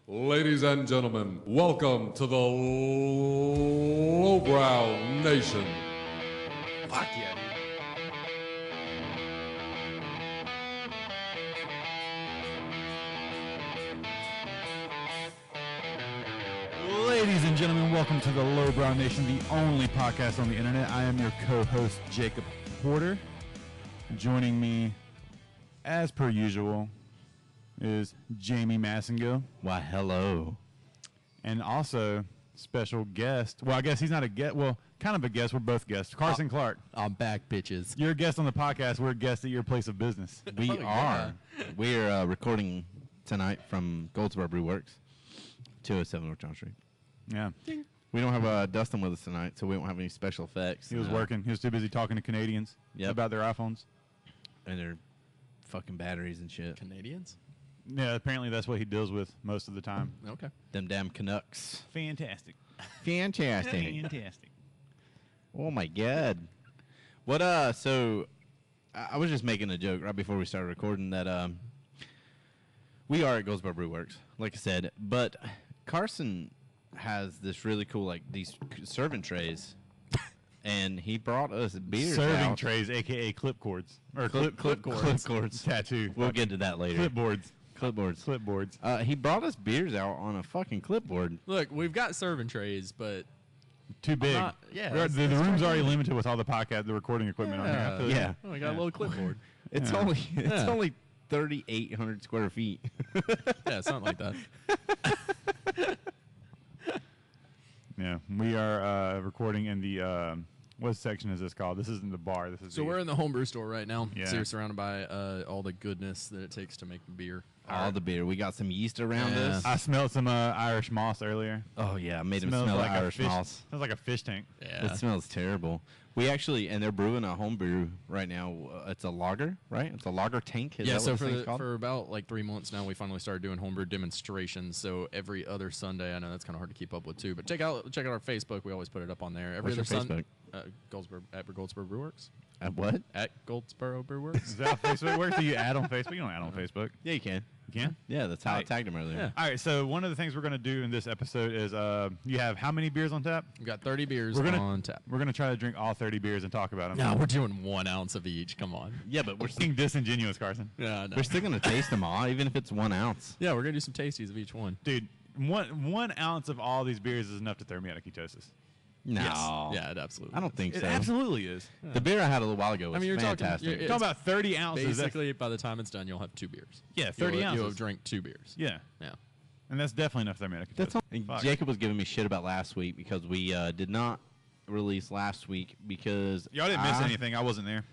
Ladies and gentlemen, welcome to the Lowbrow Nation. Fuck yeah, dude. Ladies and gentlemen, welcome to the Lowbrow Nation, the only podcast on the internet. I am your co-host, Jacob Porter. Joining me, as per usual, is Jamie Massengill. Why, hello. And also, special guest. Well, I guess he's not a guest. Well, kind of a guest. We're both guests. Carson Clark. I'm back, bitches. You're a guest on the podcast. We're a guest at your place of business. We are. We're recording tonight from Goldsboro Brew Works, 207 North John Street. Yeah. We don't have Dustin with us tonight, so we don't have any special effects. He was working. He was too busy talking to Canadians about their iPhones. And their fucking batteries and shit. Canadians? Yeah, apparently that's what he deals with most of the time. Okay. Them damn Canucks. Fantastic. Fantastic. Oh, my God. What, so, I was just making a joke right before we started recording that, we are at Goldsboro Brew Works, like I said, but Carson has this really cool, like, these serving trays, and he brought us beers Serving trays, a.k.a. clip cords. Or clip cords. Tattoo. We'll get to that later. Clipboards. He brought us beers out on a fucking clipboard. Look, we've got serving trays, but Too big. yeah, The room's already limited with all the recording equipment on here. Yeah. we got a little clipboard. It's Yeah. only 3,800 square feet. Yeah, something like that. Yeah. We are recording in the, what section is this called? This isn't the bar. This is So we're in the homebrew store right now. Yeah. So you're surrounded by all the goodness that it takes to make beer. All the beer. We got some yeast around Yeah. us. I smelled some Irish moss earlier. Oh, yeah. I made him Smells smell like like Irish fish, moss. Smells like a fish tank. Yeah. It smells terrible. We actually, and they're brewing a home brew right now. It's a lager, right? It's a lager tank. Is Yeah, that so what this thing's called? for about like 3 months now, we finally started doing homebrew demonstrations. So every other Sunday, I know that's kind of hard to keep up with too, but check out our Facebook. We always put it up on there. Every What's other your Facebook? Goldsboro at Goldsboro Brew Works. At what? At Goldsboro Brew Works. Is that how Facebook works? Do you add on Facebook? You don't add on Facebook. Yeah, you can. You can? Yeah, that's how I Right. tagged him earlier. Yeah. All right, so one of the things we're going to do in this episode is you have how many beers on tap? We've got 30 beers We're gonna- on tap. We're going to try to drink all 30 beers and talk about them. No, we're doing 1 ounce of each. Come on. Yeah, but We're being disingenuous, Carson. Yeah, no. we're still going to taste them all, even if it's 1 ounce. Yeah, we're gonna do some tasties of each one. Dude, one ounce of all these beers is enough to throw me out of ketosis. No. Yeah, it absolutely. I don't think It so. absolutely is. The beer I had a little while ago was you're fantastic. talking Talking about 30 ounces. that's- Basically, by the time it's done, you'll have 2 beers. Yeah, 30 You'll ounces. have drank 2 beers. Yeah, Yeah. and that's definitely enough to throw me out of ketosis. That's all. Fuck. Jacob was giving me shit about last week because we did not release last week because Y'all didn't miss anything. I wasn't there.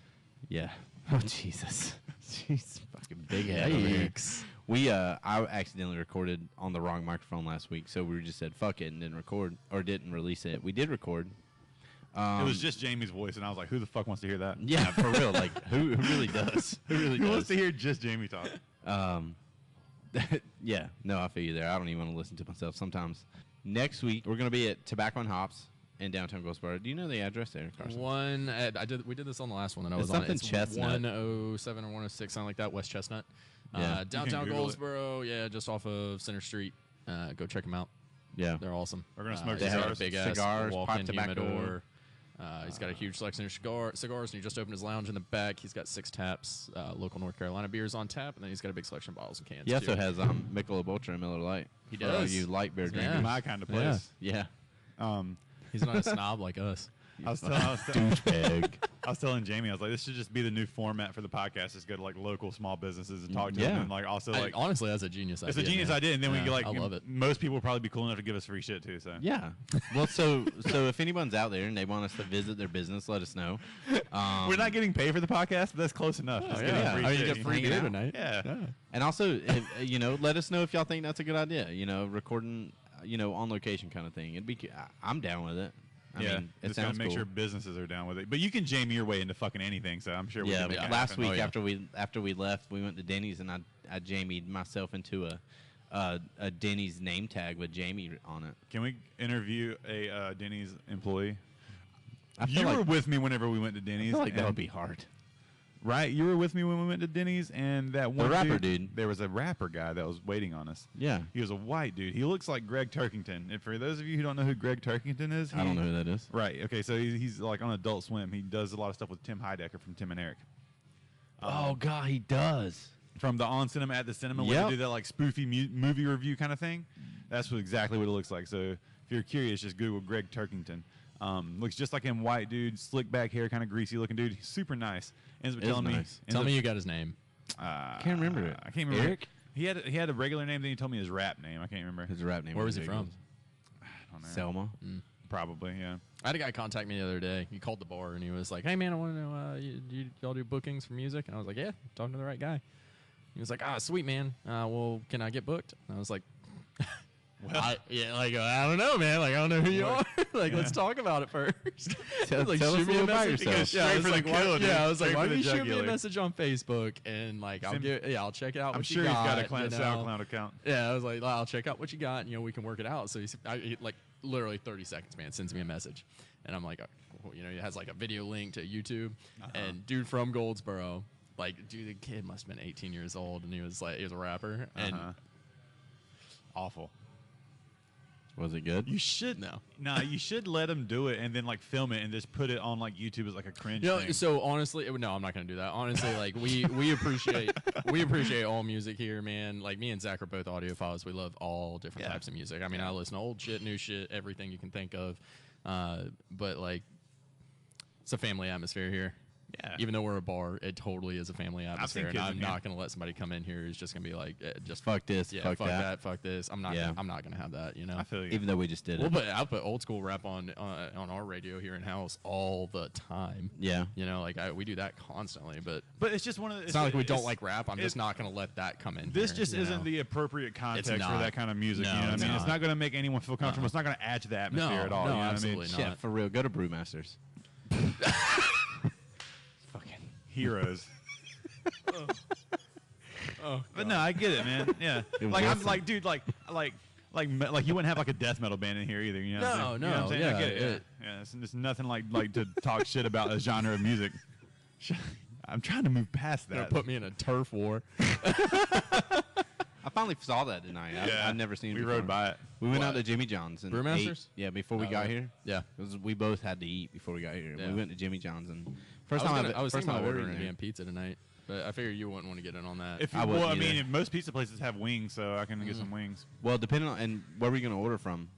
Yeah. Oh Jesus. Jeez, fucking big head over here. Yikes. I accidentally recorded on the wrong microphone last week, so we just said fuck it and didn't record or didn't release it. We did record. It was just Jamie's voice, and I was like, who the fuck wants to hear that? Yeah, for real. Like who really does? Who really Who wants does? to hear just Jamie talk? Yeah, no, I feel you there. I don't even want to listen to myself sometimes. Next week we're gonna be at Tobacco and Hops in downtown Goldsboro. Do you know the address there, Carson? We did this on the last one that I It's was on. something It's Chestnut. 107 or 106, something like that. West Chestnut. Yeah. Downtown Google it. Goldsboro. Yeah, just off of Center Street. Go check them out. Yeah. They're awesome. We're gonna smoke He's got cigars. a big ass Cigars, pipe walk-in tobacco. humidor. He's got a huge selection of cigars, and he just opened his lounge in the back. He's got 6 taps, local North Carolina beers on tap, and then he's got a big selection of bottles and cans. He also too. has Michelob Ultra and Miller Lite. He For all does. you light beer Yeah. drinkers. My kind of place. Yeah. He's not a snob like us. I was telling Jamie, I was like, this should just be the new format for the podcast. Just go to like local small businesses and talk to them, and like also like Honestly, that's a genius idea. it's a genius man. idea. And then we Yeah, get like I love it. most people will probably be cool enough to give us free shit too. So Yeah. Well, so if anyone's out there and they want us to visit their business, let us know. we're not getting paid for the podcast, but that's close enough. Just getting yeah. free I mean, you shit, get free hanging beer out. tonight. Yeah. And also, let us know if y'all think that's a good idea. Recording, on location kind of thing. I'm down with it. I mean, it just gotta sounds make cool. sure businesses are down with it. But you can Jamie your way into fucking anything, so I'm sure we Yeah, can make it last happen. week Oh, yeah. after we left, we went to Denny's and I Jamied myself into a Denny's name tag with Jamie on it. Can we interview a Denny's employee? I feel You were like, with me whenever we went to I Denny's. feel like that and would be hard. Right, you were with me when we went to Denny's, and that one rapper dude. There was a rapper guy that was waiting on us. Yeah. He was a white dude. He looks like Greg Turkington. And for those of you who don't know who Greg Turkington is, I don't know who that is. Right. Okay. So he's like on Adult Swim. He does a lot of stuff with Tim Heidecker from Tim and Eric. Oh God, he does. From the On Cinema at the Cinema, where Yep. they do that like spoofy movie review kind of thing. That's exactly what it looks like. So if you're curious, just Google Greg Turkington. Looks just like him, white dude, slick back hair, kind of greasy looking dude. He's super nice. Ends up Is telling nice. Tell me you got his name. I Can't remember it. I can't remember. Eric? He had a regular name. Then he told me his rap name. I can't remember. His rap name. Where was he from? I don't know. Selma. Probably, yeah. I had a guy contact me the other day. He called the bar and he was like, "Hey man, I want to know y'all do bookings for music?" And I was like, "Yeah, talking to the right guy." He was like, "Ah, sweet man. Well, can I get booked?" And I was like, I don't know, man. Like, I don't know who you are. Like, let's talk about it first. Tell Like, us shoot a me little a about message. yourself. Yeah, I Straight was for the like, kill, why, dude. yeah, I was Straight like, why for don't you the shoot me a jugular. message on Facebook and like I'll check it out. I'm what sure you he's got, got a you know? SoundCloud account. Yeah, I was like, I'll check out what you got, and we can work it out. So he like literally 30 seconds, man, sends me a message, and I'm like, well, it has like a video link to YouTube, and dude from Goldsboro, like, dude, the kid must have been 18 years old, and he was a rapper, and Awful. Was it good? You should No. you should let him do it and then like film it and just put it on like YouTube as like a cringe thing. So honestly, no, I'm not gonna do that. Honestly, like we appreciate all music here, man. Like me and Zach are both audiophiles. We love all different types of music. I mean, I listen to old shit, new shit, everything you can think of. But like, it's a family atmosphere here. Yeah. Even though we're a bar, it totally is a family atmosphere, and kids I'm in not here. gonna let somebody come in here who's just gonna be like, just Fuck this, yeah, fuck fuck that. fuck this. I'm not gonna have that. I feel you. Even though we just did it. I'll put old school rap on our radio here in house all the time. Yeah. Like we do that constantly, but But it's just one of the. it's not like we don't like rap. I'm just not going to let that come in. This here, just you isn't know? the appropriate context for not. that kind of music. No, you know what it's I mean? It's not. not going to make anyone feel comfortable. It's not going to add to the atmosphere No, at all. no, you know absolutely what I mean? not. Shit, for real. Go to Brewmasters. Fucking heroes. Oh, But no, I get it, man. Yeah. It Like I'm wasn't. like, dude, like you wouldn't have like a death metal band in here either. You know? what I'm saying? No, You know what I'm saying? yeah, I get it. Yeah. It's nothing like to talk shit about a genre of music. I'm trying to move past Gonna that. put me in a turf war. I finally saw that tonight. I've never seen it We before. rode by it. We went What? out to Jimmy John's and Brewmasters? ate. Yeah, before we got here. Yeah. We both had to eat before we got here. Yeah. We went to Jimmy John's and I was first thinking time about I've ordering ever a eaten damn pizza tonight, but I figured you wouldn't want to get in on that. If I you, wouldn't well, I mean, either. if most pizza places have wings, so I can get some wings. Well, depending on and where are we gonna order from?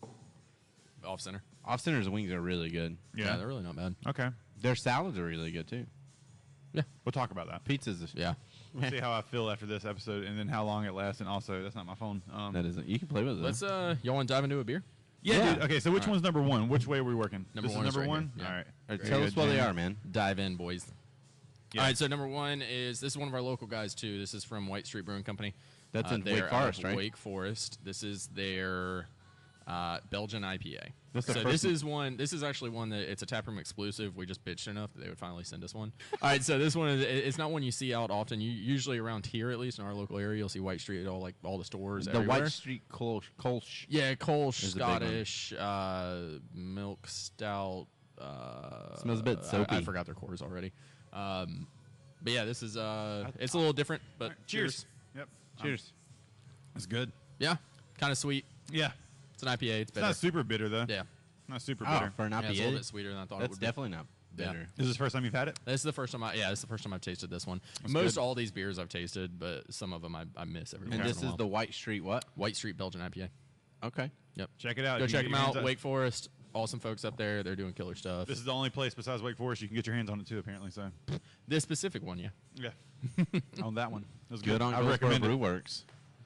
Off center. Off Center's wings are really good. Yeah, they're really not bad. Okay. Their salads are really good too. We'll talk about that. Pizzas. Yeah. We'll see how I feel after this episode, and then how long it lasts. And also, that's not my phone. That isn't. You can play with it. Let's y'all want to dive into a beer? Yeah, dude. Okay, so which All right. one's number one? Which way are we working? Number this one is is number right one. here. Yeah. All right. Or Very tell good, us what they Jan. are, man. Dive in, boys. Yeah. All right, so number one this is one of our local guys too. This is from White Street Brewing Company. That's in they're Wake out Forest, of right? Wake Forest. This is their Belgian IPA. That's the So first this is one. This is actually one that it's a taproom exclusive. We just bitched enough that they would finally send us one. All right, so this one is. It's not one you see out often. You usually around here, at least in our local area, you'll see White Street at all the stores. The everywhere. White Street Kolsch. Yeah, Kolsch, is the big one. Scottish, milk stout. Smells a bit soapy. I forgot their cores already. But yeah, this is it's a little different. But cheers. Yep. Cheers. It's good. Yeah, kind of sweet. Yeah. It's an IPA. It's It's better. not super bitter though. Yeah. Not super Oh, bitter. for an Yeah, it's a IPA, little bit sweeter than I thought it that's would be. definitely not Yeah. bitter. Is this the first time you've had it? This is the first time. This is the first time I've tasted this one. That's Most good. all these beers I've tasted, but some of them I miss every And once this in a is while. the White Street what? White Street Belgian IPA. Okay. Yep. Check it out. Go You can check get them your hands out. on- Wake Forest. Awesome folks up there. They're doing killer stuff. This is the only place besides Wake Forest you can get your hands on it too, apparently. So This specific one, yeah. yeah, on that one. It was Good on I Goldsboro recommend Brew it. Works.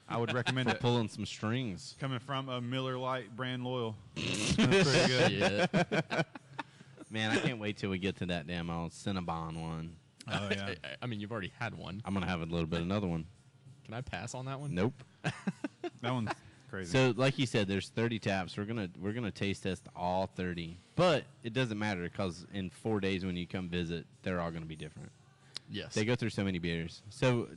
I would recommend For it. pulling some strings. Coming from a Miller Lite brand loyal. That's pretty good. Yeah. Man, I can't wait till we get to that damn old Cinnabon one. Oh yeah. I mean, you've already had one. I'm gonna have a little bit another one. Can I pass on that one? Nope. That one's crazy. So, like you said, there's 30 taps. We're gonna taste test all 30, but it doesn't matter because in 4 days when you come visit, they're all gonna be different. Yes. They go through so many beers. So,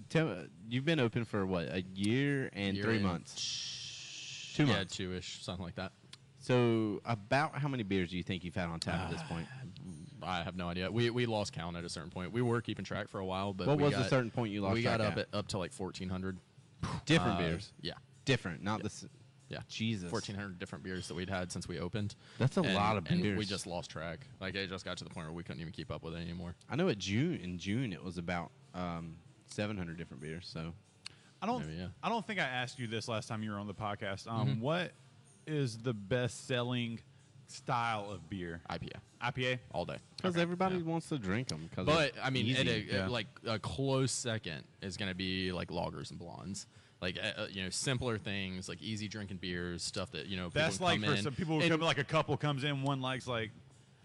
you've been open for what, a year and Year 3 and months? 2 2 yeah, months. 2-ish, something like that. So, about how many beers do you think you've had on tap at this point? I have no idea. We lost count at a certain point. We were keeping track for a while, but What was the certain point you lost We track got at? up to like 1,400 Different beers. Yeah, Different, not the. yeah. Jesus. 1,400 different beers that we'd had since we opened. That's a lot of And beers. we just lost track. Like it just got to the point where we couldn't even keep up with it anymore. I know in June it was about 700 different beers. So I don't. Maybe, yeah. I don't think I asked you this last time you were on the podcast. What is the best-selling style of beer? IPA IPA. all day. because everybody wants to drink them. But I mean, easy. like a close second is going to be like lagers and blondes. Like simpler things, like easy drinking beers, stuff that people That's can like come for in. some people. Who And- come, like a couple comes in, one likes like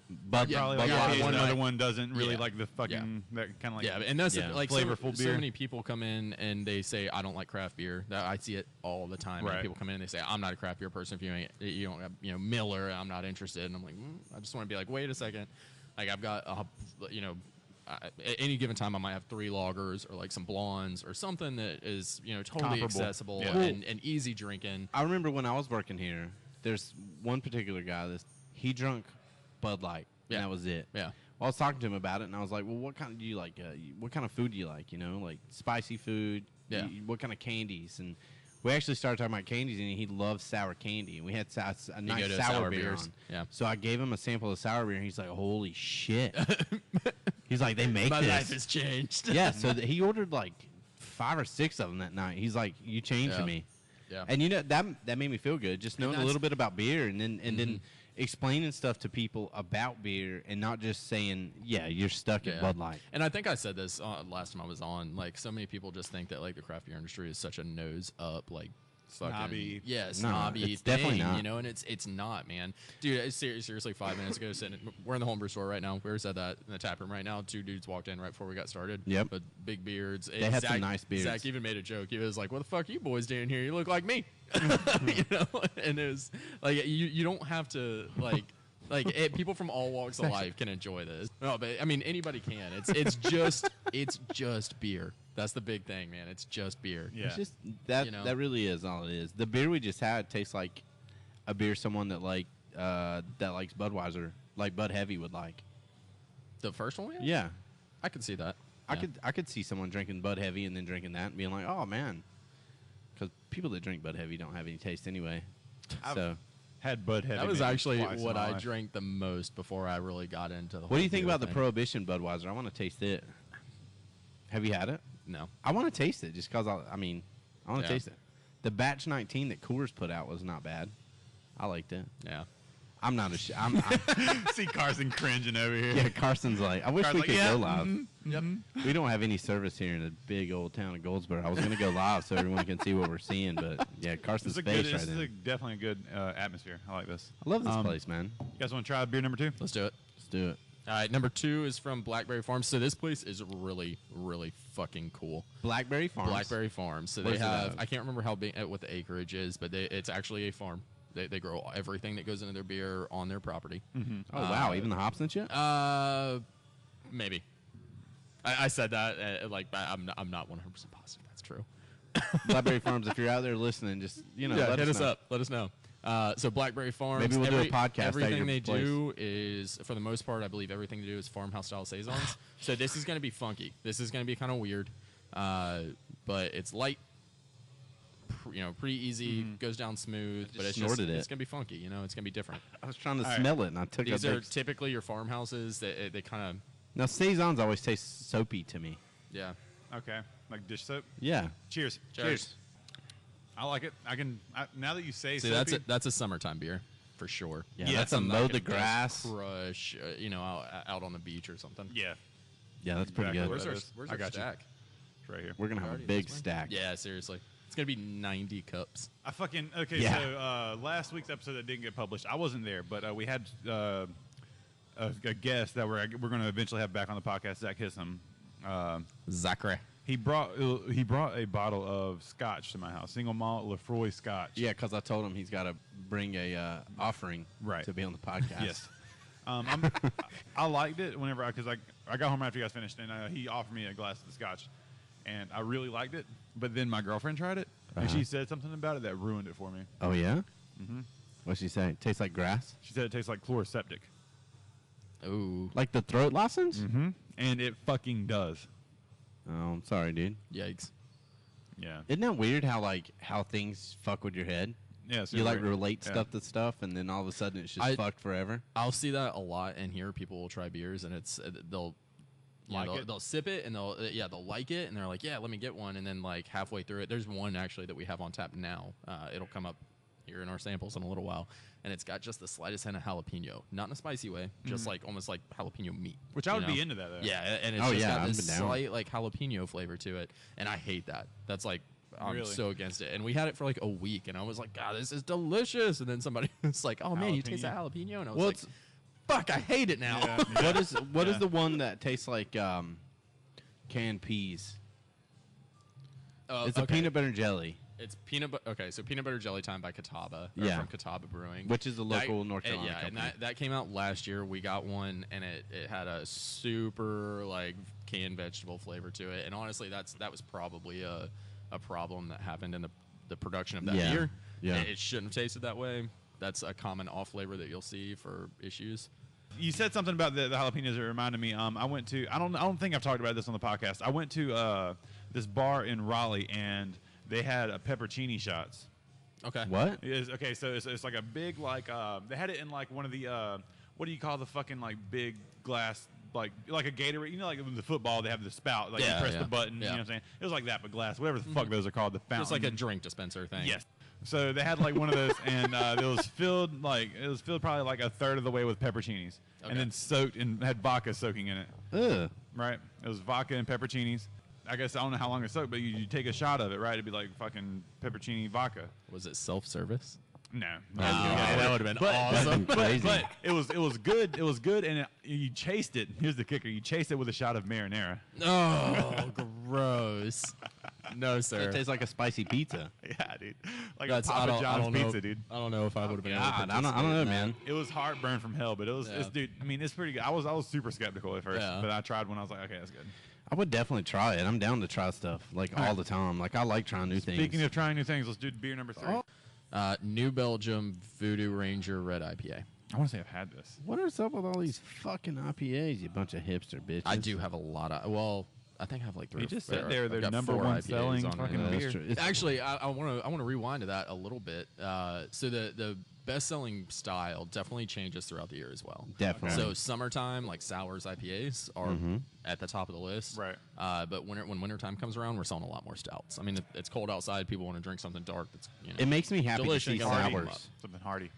Bud, probably Bud like Light. IPA, one another like- one doesn't really Yeah. like the fucking that kind of like yeah, and that's Yeah. like flavorful so beer. many people come in and they say I don't like craft beer. That I see it all the time. Right. And people come in and they say I'm not a craft beer person. If you don't have Miller, I'm not interested. And I'm like I just want to be like wait a second, like I've got at any given time I might have 3 lagers or like some blondes or something that is totally Comparable. accessible Yeah. and easy drinking. I remember when I was working here. There's one particular guy that he drunk Bud Light. Yeah. And that was it. Yeah. I was talking to him about it, and I was like, "Well, what kind do you like? What kind of food do you like? Like spicy food. Yeah. What kind of candies?" And we actually started talking about candies, and he loves sour candy. And we had a nice go to sour sour beer beers. on. Yeah. So I gave him a sample of sour beer, and he's like, "Holy shit!" He's like, "They make My this." life has changed. Yeah. So he ordered like 5 or 6 of them that night. He's like, "You changed Yeah. me." Yeah. And that made me feel good, just knowing a that's- little bit about beer, and then explaining stuff to people about beer, and not just saying, "Yeah, you're stuck at Bud Light." And I think I said this last time I was on. Like, so many people just think that like the craft beer industry is such a nose up, like fucking Snobby. snobby it's thing, definitely not. and it's not, man. Dude, it's seriously 5 minutes ago, we're in the homebrew store right now. We were at that in the tap room right now. 2 dudes walked in right before we got started. Yep. But big beards. They had some nice beards. Zach even made a joke. He was like, "What the fuck you boys doing here? You look like me." And it was like you don't have to like. People from all walks of life can enjoy this. No, but I mean anybody can. It's just beer. That's the big thing, man. It's just beer. Yeah. It's just that that really is all it is. The beer we just had tastes like a beer someone that likes Budweiser, like Bud Heavy would like. The first one? Yeah. I could see that. I could see someone drinking Bud Heavy and then drinking that and being like, "Oh man," because people that drink Bud Heavy don't have any taste anyway. So, had Bud Heavy. That was maybe actually twice in what my I life. drank the most before I really got into the. what do you think whole about the beer thing. Prohibition Budweiser? I want to taste it. Have you had it? No. I want to taste it just because I want to Yeah. taste it. The Batch 19 that Coors put out was not bad. I liked it. Yeah. I'm not a. I'm See Carson cringing over here. yeah, Carson's like, I wish Carson's we could like, go yeah, live. Yep. We don't have any service here in the big old town of Goldsboro. I was going to go live so everyone can see what we're seeing, but yeah, Carson's This face is right this is there. definitely a good atmosphere. I like this. I love this place, man. You guys want to try beer number 2? Let's do it. Let's do it. All right. Number 2 is from Blackberry Farms. So this place is really, really fucking cool. Blackberry Farms. Blackberry Farms. So Where's they it have. at? I can't remember how big what the acreage is, but it's actually a farm. They grow everything that goes into their beer on their property. Oh wow, even the hops and shit. Maybe. I said that but I'm not 100% positive that's true. Blackberry Farms. If you're out there listening, just let hit us know. up. Let us know. So Blackberry Farms. Maybe we'll do a podcast at Everything your they place. do is, for the most part, I believe everything they do is farmhouse style saisons. So this is going to be funky. This is going to be kind of weird, but it's light. Pretty easy. Goes down smooth. But it's snorted it. It's going to be funky. It's going to be different. I was trying to right. smell it, and I took These a are big. typically your farmhouses. They kind of Now saisons always taste soapy to me. yeah. Okay. Like dish soap. Yeah. Cheers. Cheers. I like it. Now that you say See, soapy, that's a summertime beer for sure. Yeah, Yeah, that's a Something that mow can the just grass. crush, out on the beach or something. Yeah. Yeah, that's pretty Exactly. good. Where's Where's our, that is. where's I our got you. stack? It's right here. We're gonna have a Already big this way? stack. Yeah, seriously. It's going to be 90 cups. I fucking okay. Yeah. So last week's episode that didn't get published, I wasn't there, but we had a guest that we're going to eventually have back on the podcast, Zach Hissam. Zachary. He brought a bottle of scotch to my house, single malt Lefroy scotch. Yeah, because I told him he's got to bring a offering Right. to be on the podcast. Yes. I liked it whenever because I got home after you guys finished, and he offered me a glass of the scotch, and I really liked it. But then my girlfriend tried it, and she said something about it that ruined it for me. Oh yeah. Mm-hmm. What'd she say? Tastes like grass. She said it tastes like chloroseptic. Ooh. Like the throat license? Mm-hmm. And it fucking does. Oh, I'm sorry, dude. Yikes. Yeah. Isn't that weird how things fuck with your head? Yeah. So You like relate stuff to stuff, and then all of a sudden it's just fucked forever. I'll see that a lot in here. People will try beers, and it's they'll they'll sip it, and they'll like it, and they're like, yeah, let me get one, and then like halfway through it, there's one actually that we have on tap now. It'll come up here in our samples in a little while, and it's got just the slightest hint of jalapeno, not in a spicy way, just like almost like jalapeno meat. Which I would be into that, though. Yeah, and it's got this slight like jalapeno flavor to it, and I hate that. That's like I'm so against it. And we had it for like a week, and I was like, God, this is delicious. And then somebody was like, oh man, you taste that jalapeno, and I was like, fuck, I hate it now. Yeah. What is the one that tastes like canned peas? It's a peanut butter jelly. It's peanut butter. Okay, so peanut butter jelly time by Catawba. Yeah. From Catawba Brewing, which is a local North Carolina company. And that came out last year. We got one, and it had a super like canned vegetable flavor to it. And honestly, that was probably a problem that happened in the production of that beer. Yeah. It shouldn't have tasted that way. That's a common off flavor that you'll see for issues. You said something about the jalapenos that reminded me. I went to I don't think I've talked about this on the podcast. I went to this bar in Raleigh, and they had a peppercini shots. Okay. What? Okay, so it's like a big like they had it in like one of the what do you call the fucking like big glass like a Gatorade, you know, like with the football they have the spout, like you press the button, you know what I'm saying? It was like that, but glass, whatever the fuck those are called, the fountain. It's like a drink dispenser thing. Yes. So they had like one of those, and it was filled probably like a third of the way with pepperoncinis, and then soaked and had vodka soaking in it. Ugh. Right? It was vodka and pepperoncinis. I guess I don't know how long it soaked, but you take a shot of it, right? It'd be like fucking pepperoni vodka. Was it self-service? No, that would have been awesome. But it was good. It was good, and you chased it. Here's the kicker: you chased it with a shot of marinara. Oh, gross! No, sir. It tastes like a spicy pizza. Yeah, dude. Like a Papa John's pizza, dude. I don't know if I would have been. God, I don't know, man. It was heartburn from hell, but it was, dude. I mean, it's pretty good. I was super skeptical at first, but I tried one. I was like, okay, that's good. I would definitely try it. I'm down to try stuff like all the time. Like I like trying new things. Speaking of trying new things, let's do beer number 3. New Belgium Voodoo Ranger Red IPA. I want to say I've had this. What is up with all these fucking IPAs, you bunch of hipster bitches? I do have a lot of. Well, I think I have like 3. You just said they're number 4 one IPAs selling on fucking it. beer. Actually, I want to rewind to that a little bit. So the best-selling style definitely changes throughout the year as well. Definitely. So summertime, like sours IPAs are at the top of the list. Right. But when wintertime comes around, we're selling a lot more stouts. I mean, it's cold outside. People want to drink something dark. That's It makes me happy delicious. to see Hearty. sours. Something hearty.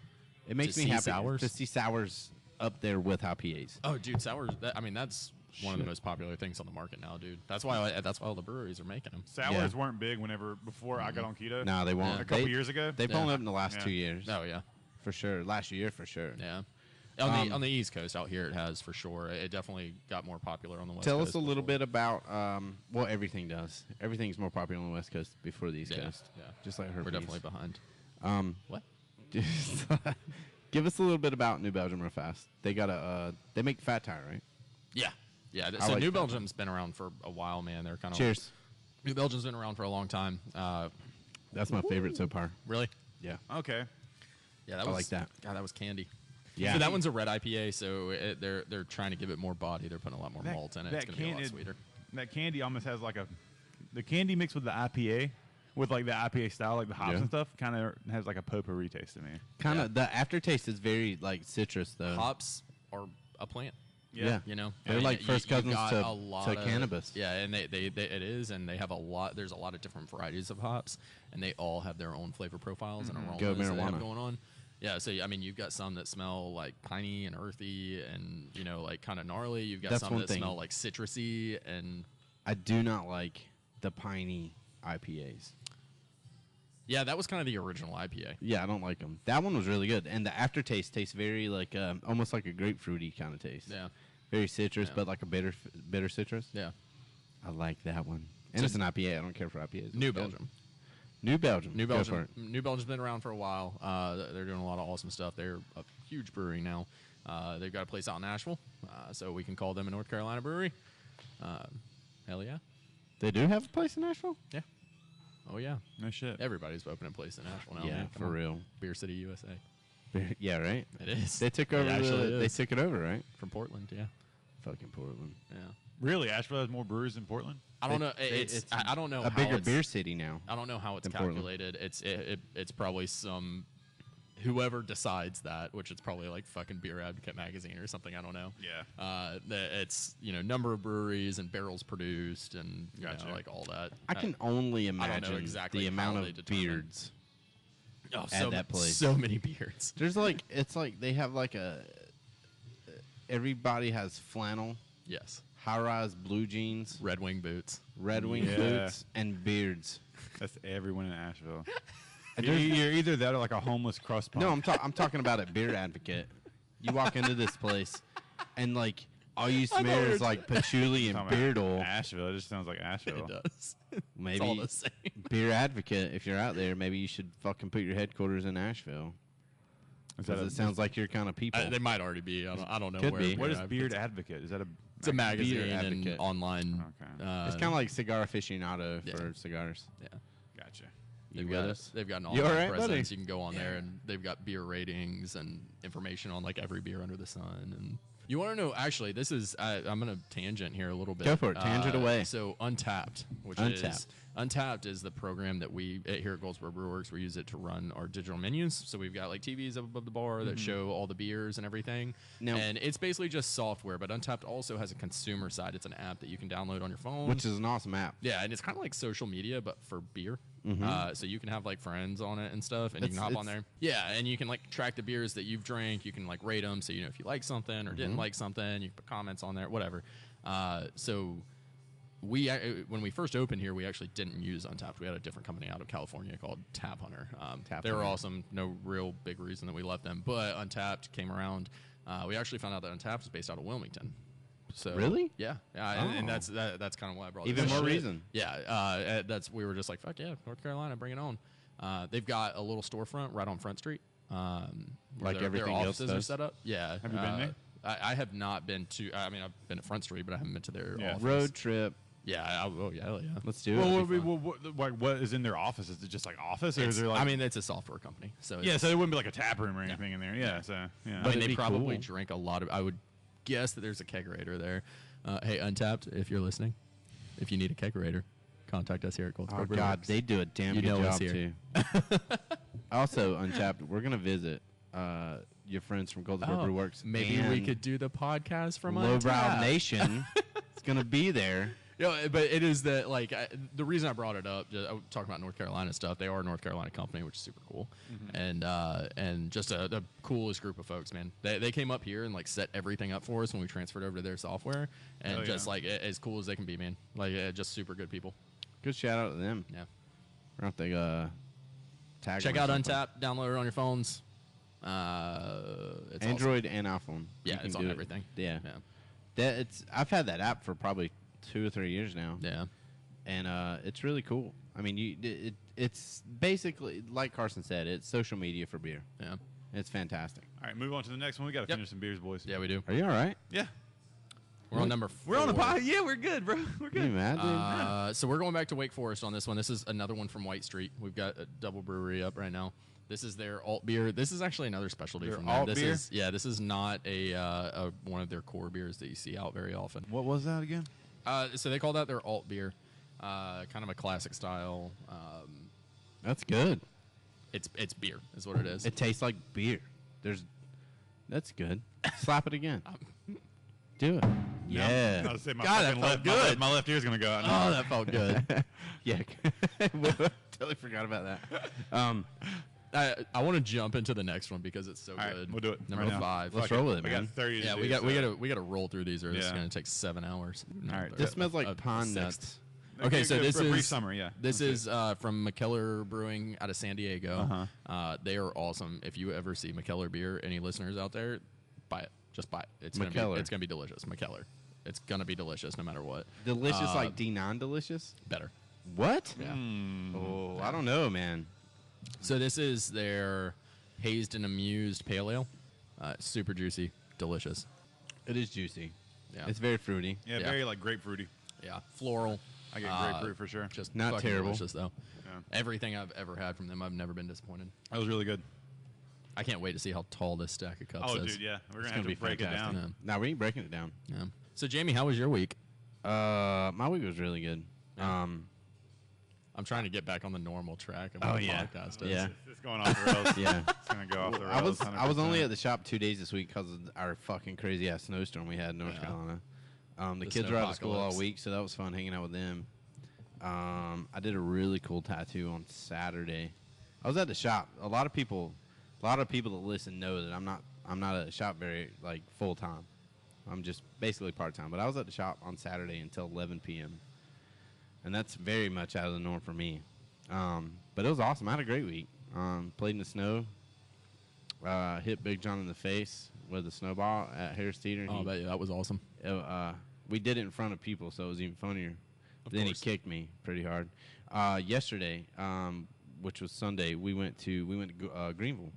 It makes To me see happy sours? to see sours up there with IPAs. Oh, dude, sours. That's one of the most popular things on the market now, dude. That's why all the breweries are making them. Sours weren't big before I got on keto. No, they won't. A couple years ago. They've blown up in the last 2 years. Oh yeah, for sure. Last year, for sure. yeah. On the East Coast out here, it has for sure. It definitely got more popular on the West Coast. Tell us a little bit about well, everything does. Everything's more popular on the West Coast before the East Coast. Yeah, just like her. We're definitely behind. What? Give us a little bit about New Belgium real fast. They got they make Fat Tire, right? Yeah. I So like New that. Belgium's been around for a while, man. They're kind of Cheers. New Belgium's been around for a long time. That's my favorite so far. Really? Yeah. Okay. Yeah, that I was like that. God, that was candy. Yeah. So that one's a red IPA, so they're trying to give it more body. They're putting a lot more malt in it. It's going to be a lot sweeter. That candy almost has like the candy mixed with the IPA, with like the IPA style, like the hops and stuff, kind of has like a potpourri taste to me. Kind of. The aftertaste is very like citrus though. Hops are a plant. Yeah. You know, They're like first cousins to cannabis. Yeah, and they it is, and they have a lot. There's a lot of different varieties of hops, and they all have their own flavor profiles and aromas Go that they have marijuana. going on. Yeah, so I mean, you've got some that smell like piney and earthy, and like kind of gnarly. You've got That's some one that thing. smell like citrusy, and I do not like the piney IPAs. yeah, that was kind of the original IPA. Yeah, I don't like them. That one was really good, and the aftertaste tastes very like almost like a grapefruity kind of taste. Yeah, Very citrus, Yeah. but like a bitter citrus. yeah. I like that one. And it's an IPA. I don't care for IPAs. New It's good. Belgium. New Belgium. New Go Belgium. for it. New Belgium's been around for a while. They're doing a lot of awesome stuff. They're a huge brewery now. They've got a place out in Nashville, so we can call them a North Carolina brewery. Hell yeah. They do have a place in Nashville? Yeah. Oh yeah. No shit. Everybody's opening a place in Nashville now. Yeah, man. Come for on. real. Beer City, USA. Yeah, right. It is. They took It over. actually They is. took it over, right? From Portland. Yeah. Fucking Portland. Yeah. Really, Asheville has more brewers than Portland. I don't know. I don't know a how bigger it's- beer city now. I don't know how it's than Portland. calculated. It's probably some whoever decides that, which it's probably like fucking Beer Advocate magazine or something. I don't know. Yeah. It's number of breweries and barrels produced and Gotcha. like all that. I can only I don't know imagine exactly the how amount they of determine. beards. Oh, at that place. so many beards. There's like it's like they have like a. Everybody has flannel, Yes. high-rise blue jeans, Red Wing boots. Red Wing Yeah. boots, and beards. That's everyone in Asheville. And you're, there's- you're either that or like a homeless crust punk. No, I'm talking about at Beer Advocate. You walk into this place, and like all you thought smell we is were like patchouli and Talking about beard oil. Asheville. It just sounds like Asheville. It does. Maybe It's all the same. Beer Advocate. If you're out there, maybe you should fucking put your headquarters in Asheville. Is that Because it sounds like your kind of people. They might already be. I don't know Could where. be. what is Beer Beard Advocate's- Advocate? Is that a? It's a magazine Beer and Advocate. online. Okay. It's kind of like Cigar Aficionado Yeah. for cigars. Yeah. Gotcha. You They've with got, us? they've got an You online all right, presence. buddy? You can go on there, and they've got beer ratings and information on like every beer under the sun. And you want to know? Actually, this is I'm gonna tangent here a little bit. Go for it. Tangent away. So Untapped, which Untapped. is Untapped is the program that we here at Goldsboro Brewworks we use it to run our digital menus. So we've got like TVs up above the bar that show all the beers and everything. Now- and it's basically just software. But Untapped also has a consumer side. It's an app that you can download on your phone. Which is an awesome app. Yeah, and it's kind of like social media, but for beer. So you can have like friends on it and stuff, and you can It's- hop on it's- there. Yeah, and you can like track the beers that you've drank. You can like rate them, so you know if you like something or didn't like something. You can put comments on there, whatever. So we when we first opened here, we actually didn't use Untapped. We had a different company out of California called Tap Hunter. They were Hunter. awesome. No real big reason that we left them, but Untapped came around. We actually found out that Untapped is based out of Wilmington. So Really? Yeah, and Oh. that's kind of why I brought Even this more up. reason. Yeah, we were just like, fuck yeah, North Carolina, bring it on. They've got a little storefront right on Front Street. Where Like their everything else offices are does? set up. Yeah. Have you been there? I have not been to. I mean, I've been at Front Street, but I haven't been to their Yeah. office. Road trip. Yeah. Oh yeah. Hell yeah. Let's do Well, it. what is in their office? Is it just like office, or It's- is there like? I mean, it's a software company, so yeah. it's- So it wouldn't be like a tap room or anything in there. Yeah. So yeah. I mean, it'd they be probably cool. drink a lot of. I would guess that there's a kegerator there. Hey, Untapped, if you're listening, if you need a kegerator, contact us here at Goldsboro. Oh God, Brewworks. they do a damn You good know us job here. too. Also, Untapped, we're gonna visit your friends from Goldsboro Oh, Brewworks. maybe we and could do the podcast from Lowbrow Untapped. Nation. It's gonna be there. But it is that like the reason I brought it up. I was talking about North Carolina stuff. They are a North Carolina company, which is super cool, and just the coolest group of folks, man. They came up here and like set everything up for us when we transferred over to their software, and Hell just yeah. like as cool as they can be, man. Like just super good people. Good shout out to them. Yeah. We're not the tag. Check them or out something. Untapped. Download it on your phones. It's Android and iPhone. Yeah, You can it's on do it. everything. Yeah. Yeah. I've had that app for probably 2 or 3 years now. Yeah. And it's really cool. I mean, it's basically like Carson said. It's social media for beer. Yeah. It's fantastic. All right, move on to the next one. We got to Yep. finish some beers, boys. Yeah, we do. Are you all right? Yeah. We're on number 4. We're on the pod. Yeah, we're good, bro. We're You good. mad, dude? So we're going back to Wake Forest on this one. This is another one from White Street. We've got a double brewery up right now. This is their alt beer. This is actually another specialty Their from them. alt This beer? is this is not a one of their core beers that you see out very often. What was that again? So they call that their alt beer, kind of a classic style. That's good. It's beer is what it is. It tastes like beer. That's good. Slap it again. Do it. Yeah. I was saying my God, that fucking felt left, good. My left ear's gonna go out. Oh, that felt good. Yeah. Totally forgot about that. I want to jump into the next one because it's so All right, good. we'll do it. Number right now. 5. Let's Fuck roll with it, We man. got 30. Yeah, to we do, got so- we got to roll through these, or it's Yeah. going to take 7 hours. All right. This smells like A pond sixth. nuts. Okay, so good this for a brief is summary. Yeah. This Okay. is from McKellar Brewing out of San Diego. They are awesome. If you ever see McKellar beer, any listeners out there, buy it. Just buy it. It's McKellar. gonna be delicious. McKellar. It's gonna be delicious no matter what. Delicious like D non-delicious? Better. What? Yeah. Oh, I don't know, man. So this is their hazed and amused pale ale. Super juicy, delicious. It is juicy. Yeah. It's very fruity. Yeah, Yeah. very like grapefruity. Yeah, floral. I get grapefruit for sure. Just Not fucking terrible. delicious though. Yeah. Everything I've ever had from them, I've never been disappointed. That was really good. I can't wait to see how tall this stack of cups Oh, is. dude, yeah. We're It's going to have to break it fantastic. down. Now we ain't breaking it down. Yeah. So, Jamie, how was your week? My week was really good. Yeah. I'm trying to get back on the normal track of Oh, what the yeah. podcast is. Yeah. It's going off the rails. Yeah. It's going to go off the I rails. was only 100%. at the shop 2 days this week because of our fucking crazy ass snowstorm we had in North Yeah. Carolina. The The kids were out of school all snowpocalypse. week, so that was fun hanging out with them. I did a really cool tattoo on Saturday. I was at the shop. A lot of people that listen know that I'm not at the shop very like full time. I'm just basically part time. But I was at the shop on Saturday until 11 p.m. and that's very much out of the norm for me. But it was awesome. I had a great week. Played in the snow. Hit Big John in the face with a snowball at Harris Theater. Oh, I bet you that was awesome. We did it in front of people, so it was even funnier. Of Then course. he kicked me pretty hard. Yesterday, which was Sunday, we went to Greenville.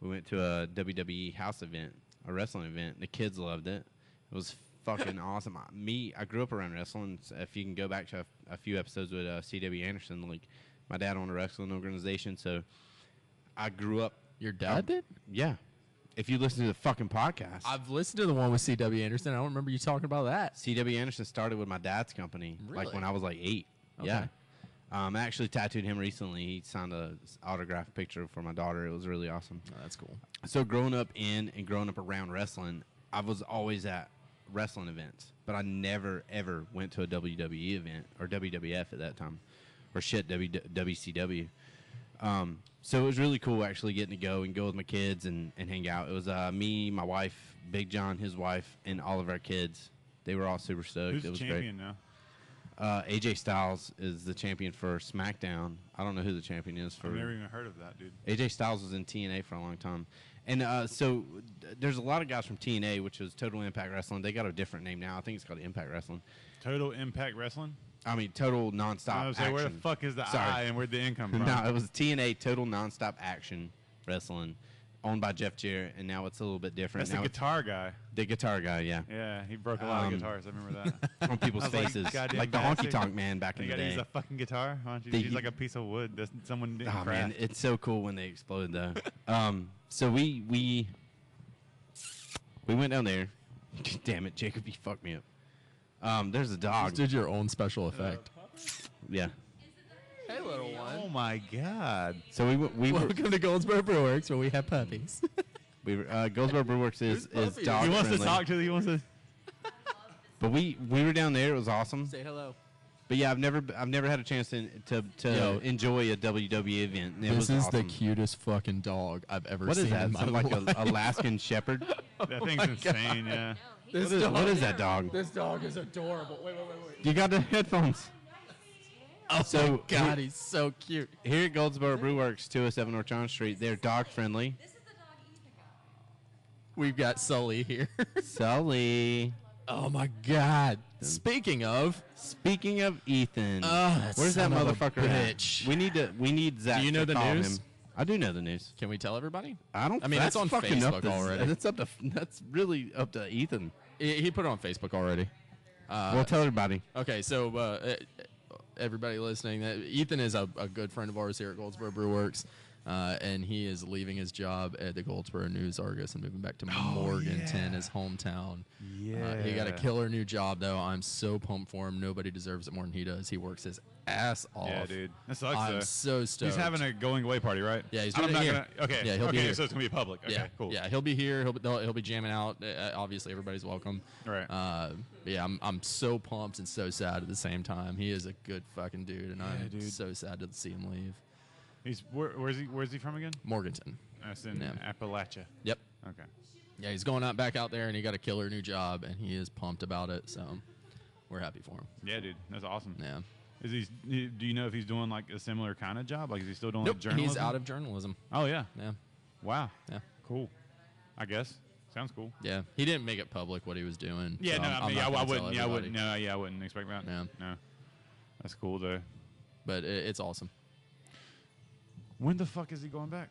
We went to a WWE house event, a wrestling event. The kids loved it. It was fucking awesome. I grew up around wrestling. So if you can go back to a few episodes with C.W. Anderson, like my dad owned a wrestling organization, so I grew up. Your dad did? Yeah. If you listen to the fucking podcast. I've listened to the one with C.W. Anderson. I don't remember you talking about that. C.W. Anderson started with my dad's company, like Really? when I was like 8. Okay. Yeah. I actually tattooed him recently. He signed a autograph picture for my daughter. It was really awesome. Oh, that's cool. So growing up in and growing up around wrestling, I was always at wrestling events, but I never ever went to a WWE event or WWF at that time, or WCW. So it was really cool actually getting to go with my kids and hang out. It was me, my wife, Big John, his wife, and all of our kids. They were all super stoked. Who's it was champion now? great. AJ Styles is the champion for SmackDown. I don't know who the champion is for. I've never even heard of that, dude. AJ Styles was in TNA for a long time. And so there's a lot of guys from TNA, which is Total Impact Wrestling. They got a different name now. I think it's called Impact Wrestling. Total Impact Wrestling? I mean, Total Nonstop I was Action. like, where the fuck is the Sorry. I and where'd the in come from? No, it was TNA Total Nonstop Action Wrestling, owned by Jeff Jarrett, and now it's a little bit different. That's the now it's guitar guy. the guitar guy, yeah, Yeah, he broke a lot of guitars. I remember that. on people's I was like, faces, goddamn like the bastard. honky tonk man back in You the gotta day. use a fucking guitar? Why don't you They- use like a piece of wood that someone didn't Oh craft? man, it's so cool when they explode though. So we went down there. Damn it, Jacob, you fucked me up. There's a dog. Just did your own special effect. Yeah. Hey, little one. Oh my god. So we were Welcome to Goldsboro Brewworks, where we have puppies. Goldsboro Brewworks is puppies? dog He wants friendly. to talk to he wants to But we were down there. It was awesome. Say hello. But yeah, I've never had a chance to Yo. enjoy a WWE event. And it This was is awesome. the cutest fucking dog I've ever What seen is that? in my Some like life. a Alaskan Shepherd? that thing's insane, yeah. This What is that dog? This dog is adorable. Wait. You got the headphones. Oh, So, God, he's so cute. Here at Goldsboro Brewworks, 207 North John Street, they're dog friendly. This is the dog Ethan got. We've got Sully here. Sully. Oh, my God. Speaking of, Speaking of Ethan, that where's that son of a motherfucker at? bitch. We need Zach. Do you know to the call news? him. I do know the news. can we tell everybody? I don't. I mean, that's it's on fucking up Facebook to- already. That's really up to Ethan. He put it on Facebook already. Well, tell everybody. Okay, so everybody listening, Ethan is a good friend of ours here at Goldsboro Brewworks, and he is leaving his job at the Goldsboro News Argus and moving back to Morganton, his hometown. He got a killer new job, though. I'm so pumped for him. Nobody deserves it more than he does. He works his ass off. Yeah, dude. That sucks, I'm though. so stoked. He's having a going away party, right? Yeah, he's I'm doing it not here. gonna. Okay. Yeah, he'll be okay, here. so it's gonna be public. Okay, yeah, cool. Yeah, he'll be here. He'll be jamming out. Obviously, everybody's welcome. Right. But yeah, I'm so pumped and so sad at the same time. He is a good fucking dude, and I'm dude. so sad to see him leave. He's where's he from again? Morganton. That's in Yeah. Appalachia. Yep. Okay. Yeah, he's going out back out there, and he got a killer new job, and he is pumped about it. So we're happy for him. Yeah, dude. That's awesome. Yeah. Is he? Do you know if he's doing like a similar kind of job? Like, is he still doing Nope. like journalism? He's out of journalism. Oh yeah. Yeah. Wow. Yeah. Cool. I guess. Sounds cool. Yeah. He didn't make it public what he was doing. Yeah. so No. I'm I mean, not I gonna tell wouldn't. Yeah. I wouldn't. everybody. No. Yeah. I wouldn't expect that. Yeah. No. That's cool though. But it's awesome. When the fuck is he going back?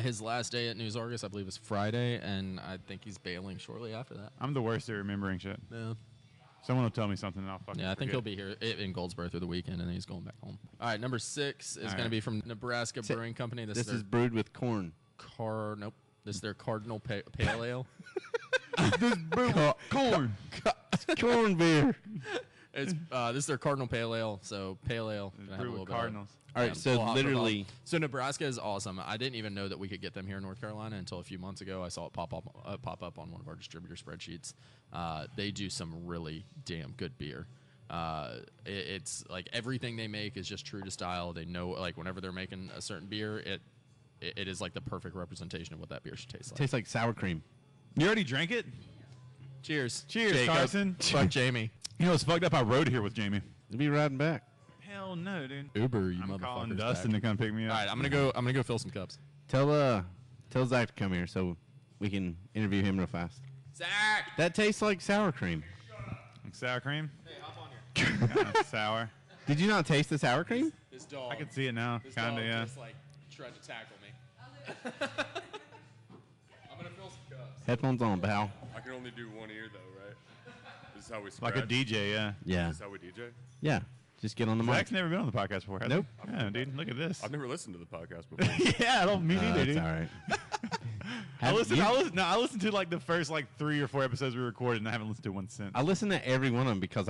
His last day at News Argus, I believe, is Friday, and I think he's bailing shortly after that. I'm the worst at remembering shit. Yeah. Someone will tell me something and I'll fucking Yeah, I think forget. he'll be here in Goldsboro through the weekend, and then he's going back home. All right, number 6 is All going to right. be from Nebraska Brewing Company. This their is brewed with corn. Nope. This is their Cardinal Pale Ale. Corn. Corn beer. It's this is their Cardinal Pale Ale. So Pale Ale. Gonna have a Brew little with bit of- Cardinals. All right, so full literally, So Nebraska is awesome. I didn't even know that we could get them here in North Carolina until a few months ago. I saw it pop up on one of our distributor spreadsheets. They do some really damn good beer. It's like everything they make is just true to style. They know, like, whenever they're making a certain beer, it is like the perfect representation of what that beer should taste like. tastes like sour cream. You already drank it? Cheers. Cheers, Jacob. Carson. Fuck Jamie. You know what's fucked up? I rode here with Jamie. You'll be riding back. Hell no, dude. Uber, you I'm motherfuckers. calling Dustin back. to come pick me up. All right, I'm gonna go fill some cups. Tell Zach to come here so we can interview him real fast. Zach. That tastes like sour cream. Like sour cream? Hey, hop on here. Kinda sour. Did you not taste the sour cream? This dog. I can see it now. This Kinda, dog yeah. just like tried to tackle me. I'm gonna fill some cups. Headphones on, pal. I can only do one ear, though, right? This is how we Like a DJ, yeah. Yeah. This is how we DJ? Yeah. Just get on the mic. Zach's never been on the podcast before, has Nope. he? Yeah, dude, look at this. I've never listened to the podcast before. yeah, I don't mean either, That's dude. all right. I listened to like the first like 3 or 4 episodes we recorded, and I haven't listened to one since. I listen to every one of them because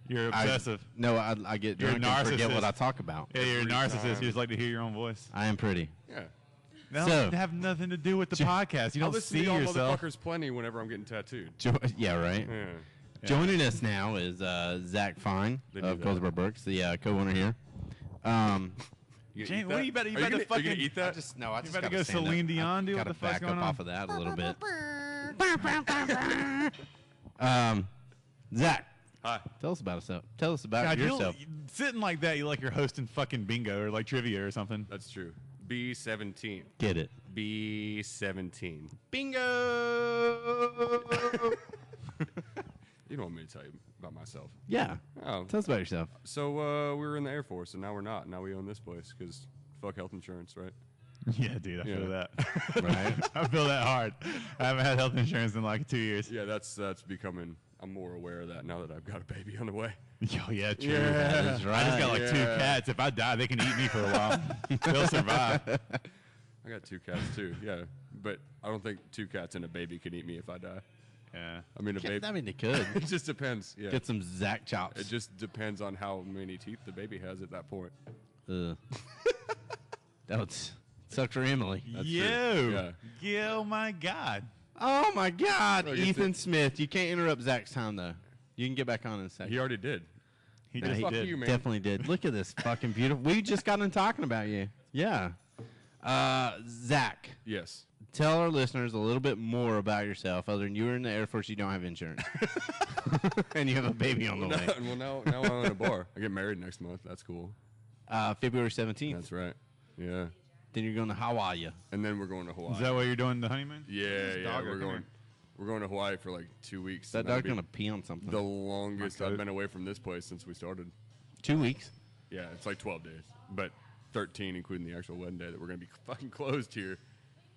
You're obsessive. I get You're a drunk and forget narcissist. what I talk about. Yeah, you're a Every narcissist. time. You just like to hear your own voice. I am pretty. Yeah. That So- don't have nothing to do with the podcast. You I don't listen see to y'all yourself. motherfuckers plenty whenever I'm getting tattooed. Yeah, right. Yeah. Joining us now is Zach Fine They do of that. Goldsboro Burks, the co-owner here. You gonna Jamie, eat what are that? you about to- Are you you about to gonna- Are you fucking- gonna eat that? I You better go Celine Dion, dude. What the fuck's back going up on? off of that a little bit. Zach, Hi. tell us about yourself. Tell us about God, yourself. sitting like that, you like you're hosting fucking bingo or like trivia or something. That's true. B17. Get it. B17. Bingo. You don't want me to tell you about myself. Yeah. Oh. Tell us about yourself. So we were in the Air Force, and now we're not. Now we own this place because fuck health insurance, right? Yeah, dude, I feel Yeah. that. Right. I feel that hard. I haven't had health insurance in like 2 years. Yeah, that's becoming. I'm more aware of that now that I've got a baby on the way. Oh, yeah, true. Yeah. That is I just got right. like 2 Yeah. cats. If I die, they can eat me for a while. They'll survive. I got 2 cats too. Yeah, but I don't think 2 cats and a baby can eat me if I die. Yeah. I mean, a baby. I mean, they could. It just depends. Yeah. Get some Zach chops. It just depends on how many teeth the baby has at that point. That would suck for Emily. That's Yo. true. Yeah, oh, my God. Oh my God, Look, it's Ethan Smith! You can't interrupt Zach's time though. You can get back on in a second. He already did. He Yeah, just Fuck did. you, man. Definitely did. Look at this fucking beautiful. We just got in talking about you. Yeah. Zach, Yes. tell our listeners a little bit more about yourself. Other than you were in the Air Force, you don't have insurance, and you have a baby on the way. Well, now I own a bar. I get married next month. That's cool. February 17th. That's right. Yeah. Then you're going to Hawaii. And then we're going to Hawaii. Is that why you're doing the honeymoon? Yeah. Doggo, We're come going. here. We're going to Hawaii for like 2 weeks. That and that'll dog's be going to pee on something. the longest My I've coat. been away from this place since we started. 2 weeks. Yeah, it's like 12 days, but 13 including the actual wedding day that we're gonna be fucking closed here.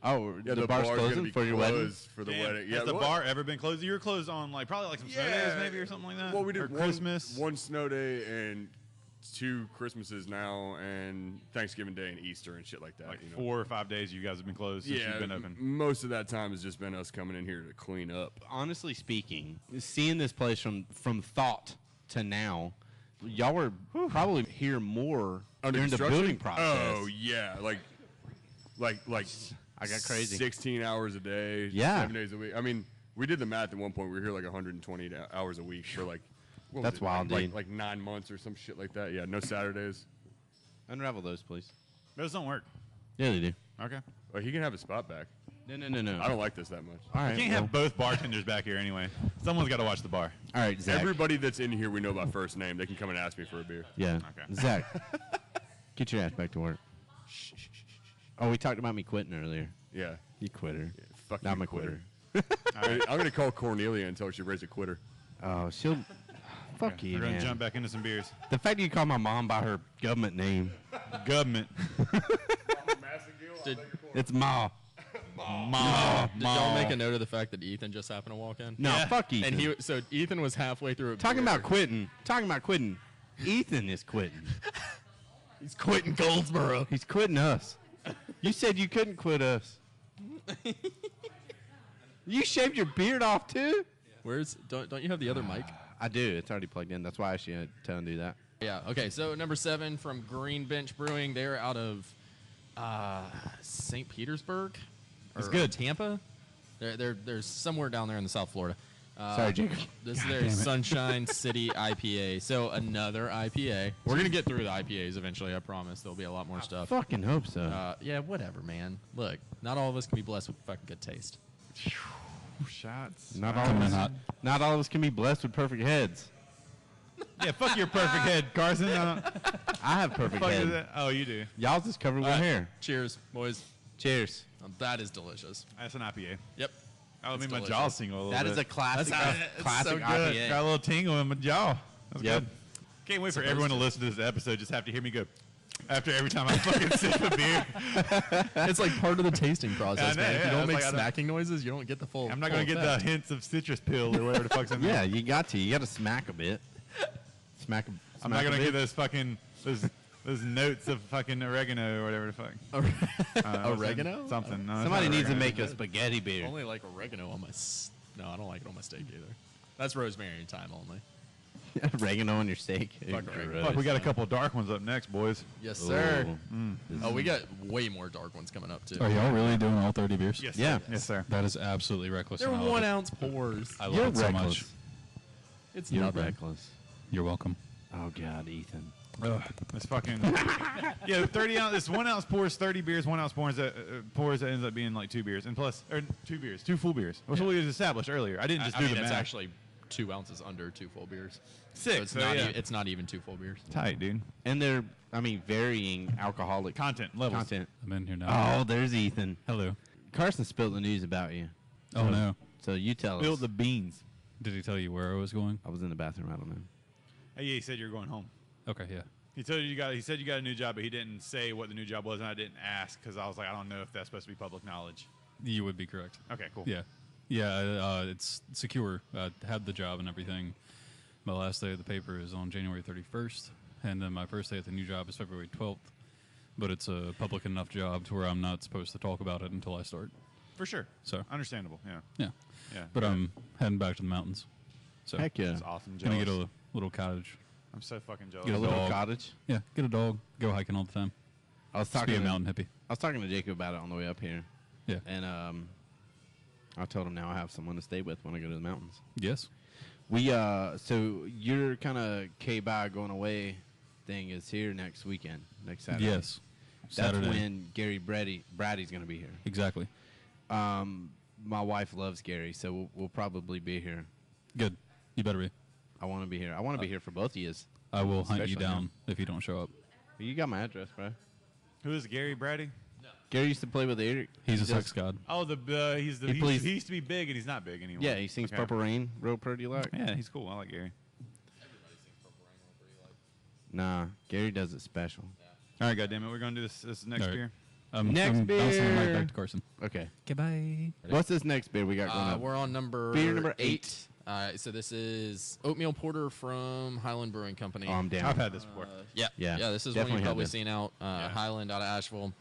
Oh, Yeah, the bar's gonna closing be for your closed wedding. for the Damn, wedding. Yeah, has the what? bar ever been closed? You were closed on like probably like some snow days maybe or something like that. Well, we did or one, Christmas. one snow day and 2 Christmases now, and Thanksgiving Day and Easter and shit like that. like you know? 4 or 5 days you guys have been closed since Yeah, you've been open. most of that time has just been us coming in here to clean up. Honestly speaking, seeing this place from thought to now, y'all were probably here more Under during the construction? building process. Oh yeah, like I got crazy. 16 hours a day, Yeah. 7 days a week. I mean, we did the math at one point. We were here like 120 hours a week for like. What was That's it, wild, like, dude. Like 9 months or some shit like that. Yeah, no Saturdays. Unravel those, please. Those don't work. Yeah, they do. Okay. Oh, he can have his spot back. No. I don't like this that much. All right. You can't well, have both bartenders back here anyway. Someone's got to watch the bar. all right, Zach. Everybody that's in here we know by first name. They can come and ask me for a beer. yeah. Okay. Zach, get your ass back to work. Oh, we talked about me quitting earlier. Yeah. You quitter. Fuck Not you, my quitter. quitter. I'm gonna call Cornelia and tell her she raised a quitter. Oh, she'll. Fuck you, We're going to man. jump back into some beers. The fact that you call my mom by her government name, Government. Did, it's Ma. did y'all make a note of the fact that Ethan just happened to walk in? No, fuck Ethan. And so Ethan was halfway through. Talking about quitting. Ethan is quitting. he's quitting Goldsboro. He's quitting us. You said you couldn't quit us. You shaved your beard off too? Don't you have the other mic? I do. It's already plugged in. That's why I should tell him to do that. Yeah. Okay. So number 7 from Green Bench Brewing. They're out of St. Petersburg. It's or good. Tampa. They're somewhere down there in the South Florida. Sorry, Jacob. This is their Sunshine City IPA. So another IPA. We're gonna get through the IPAs eventually. I promise. There'll be a lot more stuff. Fucking hope so. Yeah. Whatever, man. Look, not all of us can be blessed with fucking good taste. Shots. Not all Coming of in us. hot. Not all of us can be blessed with perfect heads. Yeah, fuck your perfect head, Carson. I have perfect Fuck is head. that? Oh, you do. Y'all's is covered with hair. Cheers, boys. Cheers. That is delicious. That's an IPA. Yep. I It's made my delicious. jaw single a little That bit. is a classic, It's classic so good. IPA. Got a little tingle in my jaw. That's Yep. good. Can't wait for Supposed everyone to to. listen to this episode. Just have to hear me go after every time I fucking sip a beer. It's like part of the tasting process, know, man. If yeah, you don't it's make like I don't- smacking noises, you don't get the full. I'm not full going to get effect. the hints of citrus pill or whatever the fuck's in there. Yeah, you got to. You got to smack a bit. Smack. I'm not going to get those fucking those notes of fucking oregano or whatever the fuck. Oregano? Something. No, it's Somebody not needs to oregano. make a spaghetti beer. Only like oregano on my. No, I don't like it on my steak either. That's rosemary and thyme only. Oregano on your steak. Fuck oregano. Fuck, we got a couple of dark ones up next, boys. Yes, sir. Ooh. Oh, we got way more dark ones coming up too. Are y'all really doing all 30 beers? Yes, Yeah. sir. Yes, sir. That is absolutely reckless. They're and I love 1 it. ounce pours. I You're love it so reckless. much. It's You're nothing. reckless. You're welcome. Oh God, Ethan. It's fucking yeah. 30 ounce. This 1 ounce pours 30 beers. 1 ounce pours that ends up being like 2 beers, and plus or 2 beers, 2 full beers. That's what we established earlier. I didn't just I do mean, the it's math. actually 2 ounces under 2 full beers. 6. So it's so not. yeah. It's not even 2 full beers. Tight, dude. And they're, varying alcoholic Content levels. content. I'm in here now. Oh, there's Ethan. Hello. Carson spilled the news about you. Oh, no. So you tell Spill us. the beans. Did he tell you where I was going? I was in the bathroom. I don't know. Hey, yeah, he said you're going home. Okay, yeah. He told you got. He said you got a new job, but he didn't say what the new job was, and I didn't ask because I was like, I don't know if that's supposed to be public knowledge. You would be correct. Okay, cool. Yeah. Yeah, it's secure. Had the job and everything. My last day of the paper is on January 31st, and then my first day at the new job is February 12th. But it's a public enough job to where I'm not supposed to talk about it until I start. For sure. So, Understandable. Yeah. yeah. Yeah. But I'm heading back to the mountains. So, Heck yeah. That's awesome. gonna Jealous. get a little cottage. I'm so fucking jealous. Get a little dog. cottage. Yeah, get a dog. Go hiking all the time. I was Just talking be a to mountain hippie. I was talking to Jacob about it on the way up here, Yeah. and I told him now I have someone to stay with when I go to the mountains. Yes. We so your kind of K-Bye going away thing is here next weekend, next Saturday. Yes. That's Saturday. when Gary Brady's going to be here. Exactly. My wife loves Gary, so we'll probably be here. Good. You better be. I want to be here. I want to be here for both of you. I will hunt you Especially down him. if you don't show up. You got my address, bro. Who is Gary Brady? Gary used to play with Eric. He's He a does- sex god. Oh, he's the He plays- he used to be big and he's not big anymore. Yeah, he sings Okay. Purple Rain real pretty like. Yeah, he's cool. I like Gary. Nah, Gary does it special. All right, goddammit, we're gonna do this next All right. beer. Next I'm bouncing the mic beer. back to Carson. Okay. Goodbye. What's this next beer we got going on? We're on number Beer number 8. So this is oatmeal porter from Highland Brewing Company. Oh, I'm down. I've had this before. Yeah, Yeah, This is one definitely you've had probably this. seen out. Highland out of Asheville.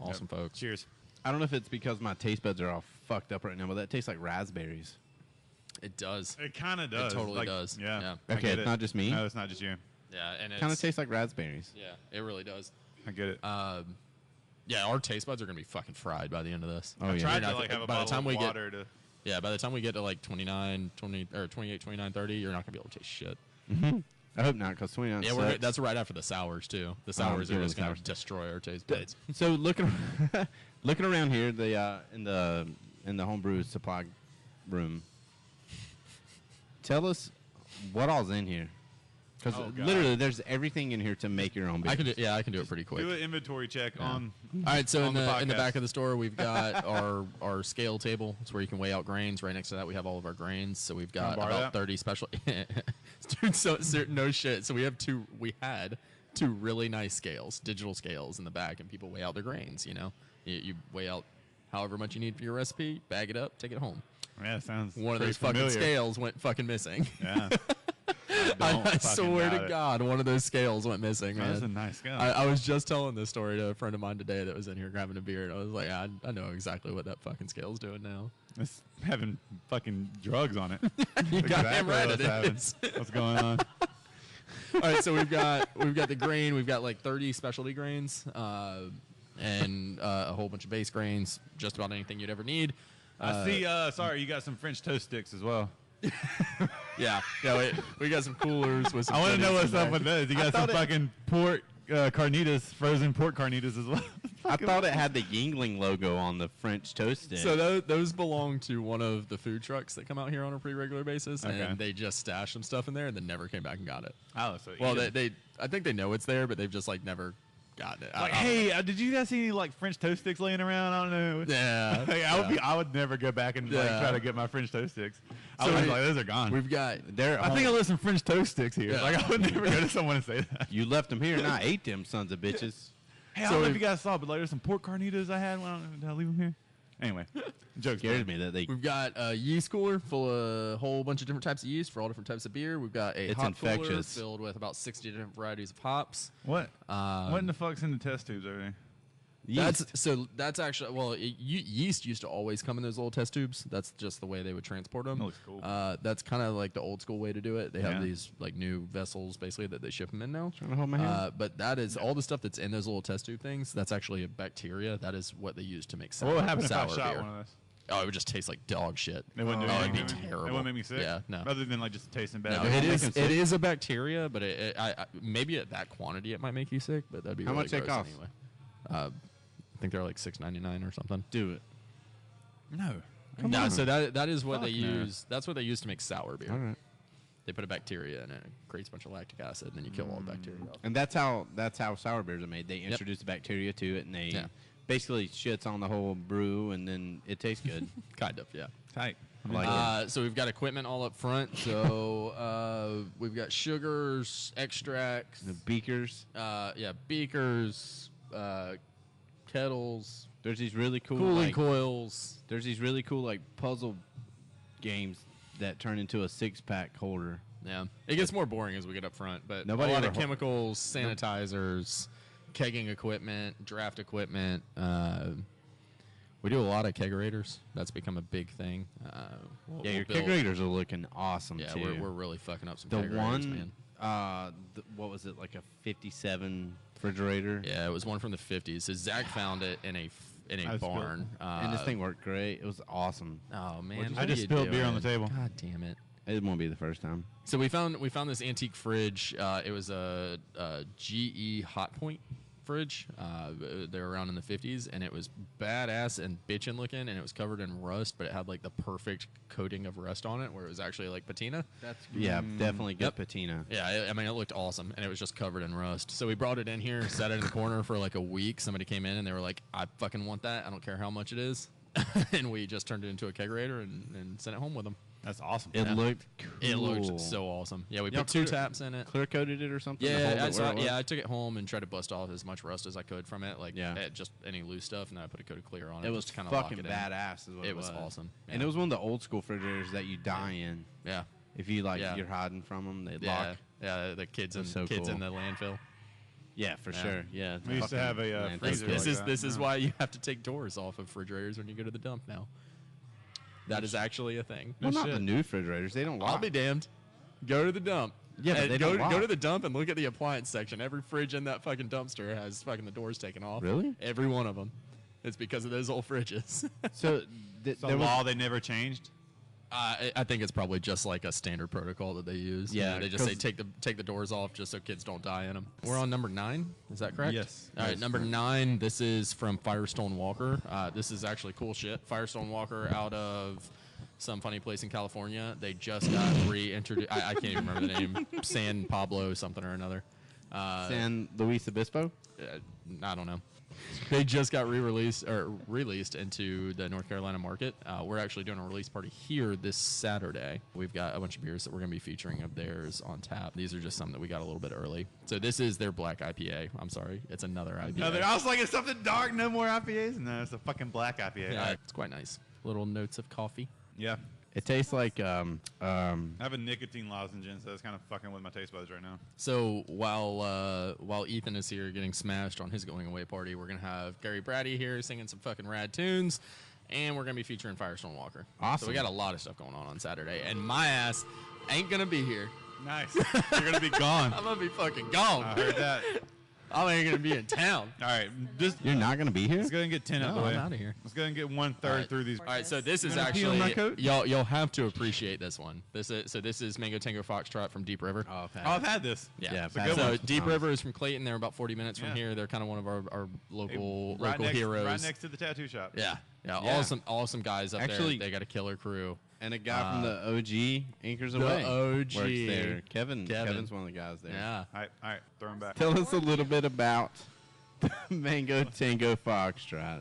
Awesome, folks. Cheers. I don't know if it's because my taste buds are all fucked up right now, but that tastes like raspberries. It does. It kind of does. totally like, does. Yeah. Yeah. I Okay, get it's it. not just me. No, it's not just you. Yeah, and it's Kind of tastes like raspberries. Yeah, it really does. I get it. Yeah, our taste buds are gonna be fucking fried by the end of this. Oh, I yeah. tried You're to not- like have a by the bottle time of we get- water to. Yeah, by the time we get to like 29, 20, or 28, 29, 30, you're not gonna be able to taste shit. I hope not, because 29 Yeah, sucks. that's right after the sours too. The sours good are with just gonna sours. destroy our taste buds. So looking looking around here, the in the homebrew supply room. Tell us what all's in here, because Oh, God. literally there's everything in here to make your own beer. I can do it pretty quick. Do an inventory check on. All right, so on in the podcast. back of the store, we've got our scale table. It's where you can weigh out grains. Right next to that, we have all of our grains. So we've got borrow about that? 30 special. Dude, so no shit. So we had two really nice scales, digital scales in the back, and people weigh out their grains. You know, you weigh out however much you need for your recipe, bag it up, take it home. Yeah, sounds One of pretty those fucking familiar. scales went fucking missing. Yeah. Don't I fucking swear doubt to it. God, one of those scales went missing, Man, man. that's a nice scale. I was just telling this story to a friend of mine today that was in here grabbing a beer, and I was like, I know exactly what that fucking scale's doing now. It's having fucking drugs on it. You got him right, what's it happening. is. What's going on? All right, so we've got the grain. We've got like 30 specialty grains, and a whole bunch of base grains. Just about anything you'd ever need. I see. Sorry, you got some French toast sticks as well. Yeah. We got some coolers with some. I want to know goodies what's in up there. with those. You got some fucking pork carnitas, frozen pork carnitas as well. I thought it had the Yingling logo on the French toast stick. So those belong to one of the food trucks that come out here on a pretty regular basis, Okay. and they just stashed some stuff in there and then never came back and got it. Oh, so Well, they I think they know it's there, but they've just like never gotten it. like, I- hey, did you guys see any like French toast sticks laying around? I don't know. Yeah. Like, I would never go back and like Yeah. try to get my French toast sticks. I So was we- like, those are gone. We've got I think I left some French toast sticks here. Yeah. Like I would never go to someone and say that. you left them here, and I ate them sons of bitches. Hey, I So don't know if we've- you guys saw, but like there's some pork carnitas I had. Did I leave them here? Anyway, jokes. Scares me that they. We've got a yeast cooler full of a whole bunch of different types of yeast for all different types of beer. We've got a It's hop cooler infectious. filled with about 60 different varieties of hops. What in the fuck's in the test tubes over there? Yeast. That's actually yeast used to always come in those little test tubes. That's just the way they would transport them. That looks cool. That's kind of like the old school way to do it. They Yeah. have these like new vessels basically that they ship them in now. Trying to hold my hand. But that is all the stuff that's in those little test tube things. That's actually a bacteria. That is what they use to make sour, What would happen if I sour shot beer. one of those? Oh, it would just taste like dog shit. It wouldn't do Oh, anything. it'd be to me? terrible. It wouldn't make me sick. Yeah, no. Rather than like just tasting bad. No, They won't it make is. them It sick? is a bacteria, but I maybe at that quantity it might make you sick. But that'd be How really much they gross cost? anyway. I think they're like $6.99 or something. Do it. No. No, so that is what Fuck they no. use. That's what they use to make sour beer. All right. They put a bacteria in it, it creates a bunch of lactic acid, and then you kill all the bacteria off. And that's how sour beers are made. They introduce bacteria to it, and they Yeah. basically shits on the whole brew, and then it tastes good. Kind of, yeah. Tight. I like it. So we've got equipment all up front. So we've got sugars, extracts, The beakers. beakers, kettles, There's these really cool cooling like, coils. There's these really cool like puzzle games that turn into a 6-pack holder. Yeah, it gets more boring as we get up front, but Nobody a lot ever of chemicals, sanitizers, kegging equipment, draft equipment. We do a lot of kegerators. That's become a big thing. Yeah, your build- kegerators are looking awesome Yeah, too. we're really fucking up some the kegerators, one, man. what was it, like a 57 refrigerator? Yeah, it was one from the 50s. So Zach found it in a I spilled- barn. And this thing worked great. It was awesome. Oh man, I what are just you spilled beer on the doing? table. God damn it! It won't be the first time. So we found this antique fridge. It was a GE Hot Point fridge. They were around in the 50s, and it was badass and bitchin' looking, and it was covered in rust, but it had like the perfect coating of rust on it, where it was actually like patina. Yeah, definitely good Yep. patina. Yeah, I mean, it looked awesome, and it was just covered in rust. So we brought it in here, sat it in the corner for like a week. Somebody came in, and they were like, I fucking want that. I don't care how much it is. And we just turned it into a kegerator and sent it home with them. That's awesome. It Yeah. looked cool. It looked so awesome. Yeah, we Y'all put 2 clear- taps in it. Clear coated it or something? to Yeah, hold it I, where it was? I took it home and tried to bust off as much rust as I could from it, like just any loose stuff, and then I put a coat of clear on it. It was just to kind of fucking lock it badass. Is what It was awesome. And Yeah. it was one of the old school refrigerators that you die in. in. Yeah, If you like, Yeah. you're hiding from them, they yeah, lock. yeah. The kids That's in so cool. in the landfill. Yeah, for Yeah. sure. Yeah, We used to have a man, freezer This like is that. this is Yeah. why you have to take doors off of refrigerators when you go to the dump now. That is actually a thing. Well, not shit. the new refrigerators. They don't lock. I'll be damned. Go to the dump. Yeah, but And they go don't go lock. to the dump and look at the appliance section. Every fridge in that fucking dumpster has fucking the doors taken off. Really? Every one of them. It's because of those old fridges. So It's a there was law they never changed. I think it's probably just like a standard protocol that they use. You Yeah, know, they just say 'cause- take the doors off just so kids don't die in them. We're on number 9. Is that correct? Yes. All right, Yes. number 9. This is from Firestone Walker. This is actually cool shit. Firestone Walker out of some funny place in California. They just got reintroduced. I can't even remember the name. San Pablo something or another. San Luis Obispo. I don't know. They just got released into the North Carolina market. We're actually doing a release party here this Saturday. We've got a bunch of beers that we're going to be featuring of theirs on tap. These are just some that we got a little bit early. So this is their black IPA. I'm sorry, it's another IPA. I was like, it's something dark, no more IPAs. No, it's a fucking black IPA. Yeah, it's quite nice. Little notes of coffee. Yeah. It tastes like I have a nicotine lozenge in, so that's kind of fucking with my taste buds right now. So while Ethan is here getting smashed on his going away party, we're gonna have Gary Brady here singing some fucking rad tunes, and we're gonna be featuring Firestone Walker. Awesome. So we got a lot of stuff going on Saturday, and my ass ain't gonna be here. Nice. You're gonna be gone. I'm gonna be fucking gone. I heard that. I ain't gonna be in town. All right, just you're not gonna be here. let's go ahead and get 10 out of No, the way. I'm outta here. Let's go ahead and get 1/3 All right. through these. All right, so this is gonna pee on my actually coat? y'all have to appreciate this one. This is Mango Tango Foxtrot from Deep River. Oh, Oh, I've had this. Yeah, it's a good So one. Deep River is from Clayton. They're about 40 minutes from Yeah. here. They're kind of one of our local Right local next, heroes. right next to the tattoo shop. Yeah. Yeah. Awesome guys up Actually- there. They got a killer crew. And a guy from the OG Anchors the Away OG. works there. Kevin. Kevin's one of the guys there. Yeah. All right, throw them back. Tell us a little bit about the Mango Tango Foxtrot.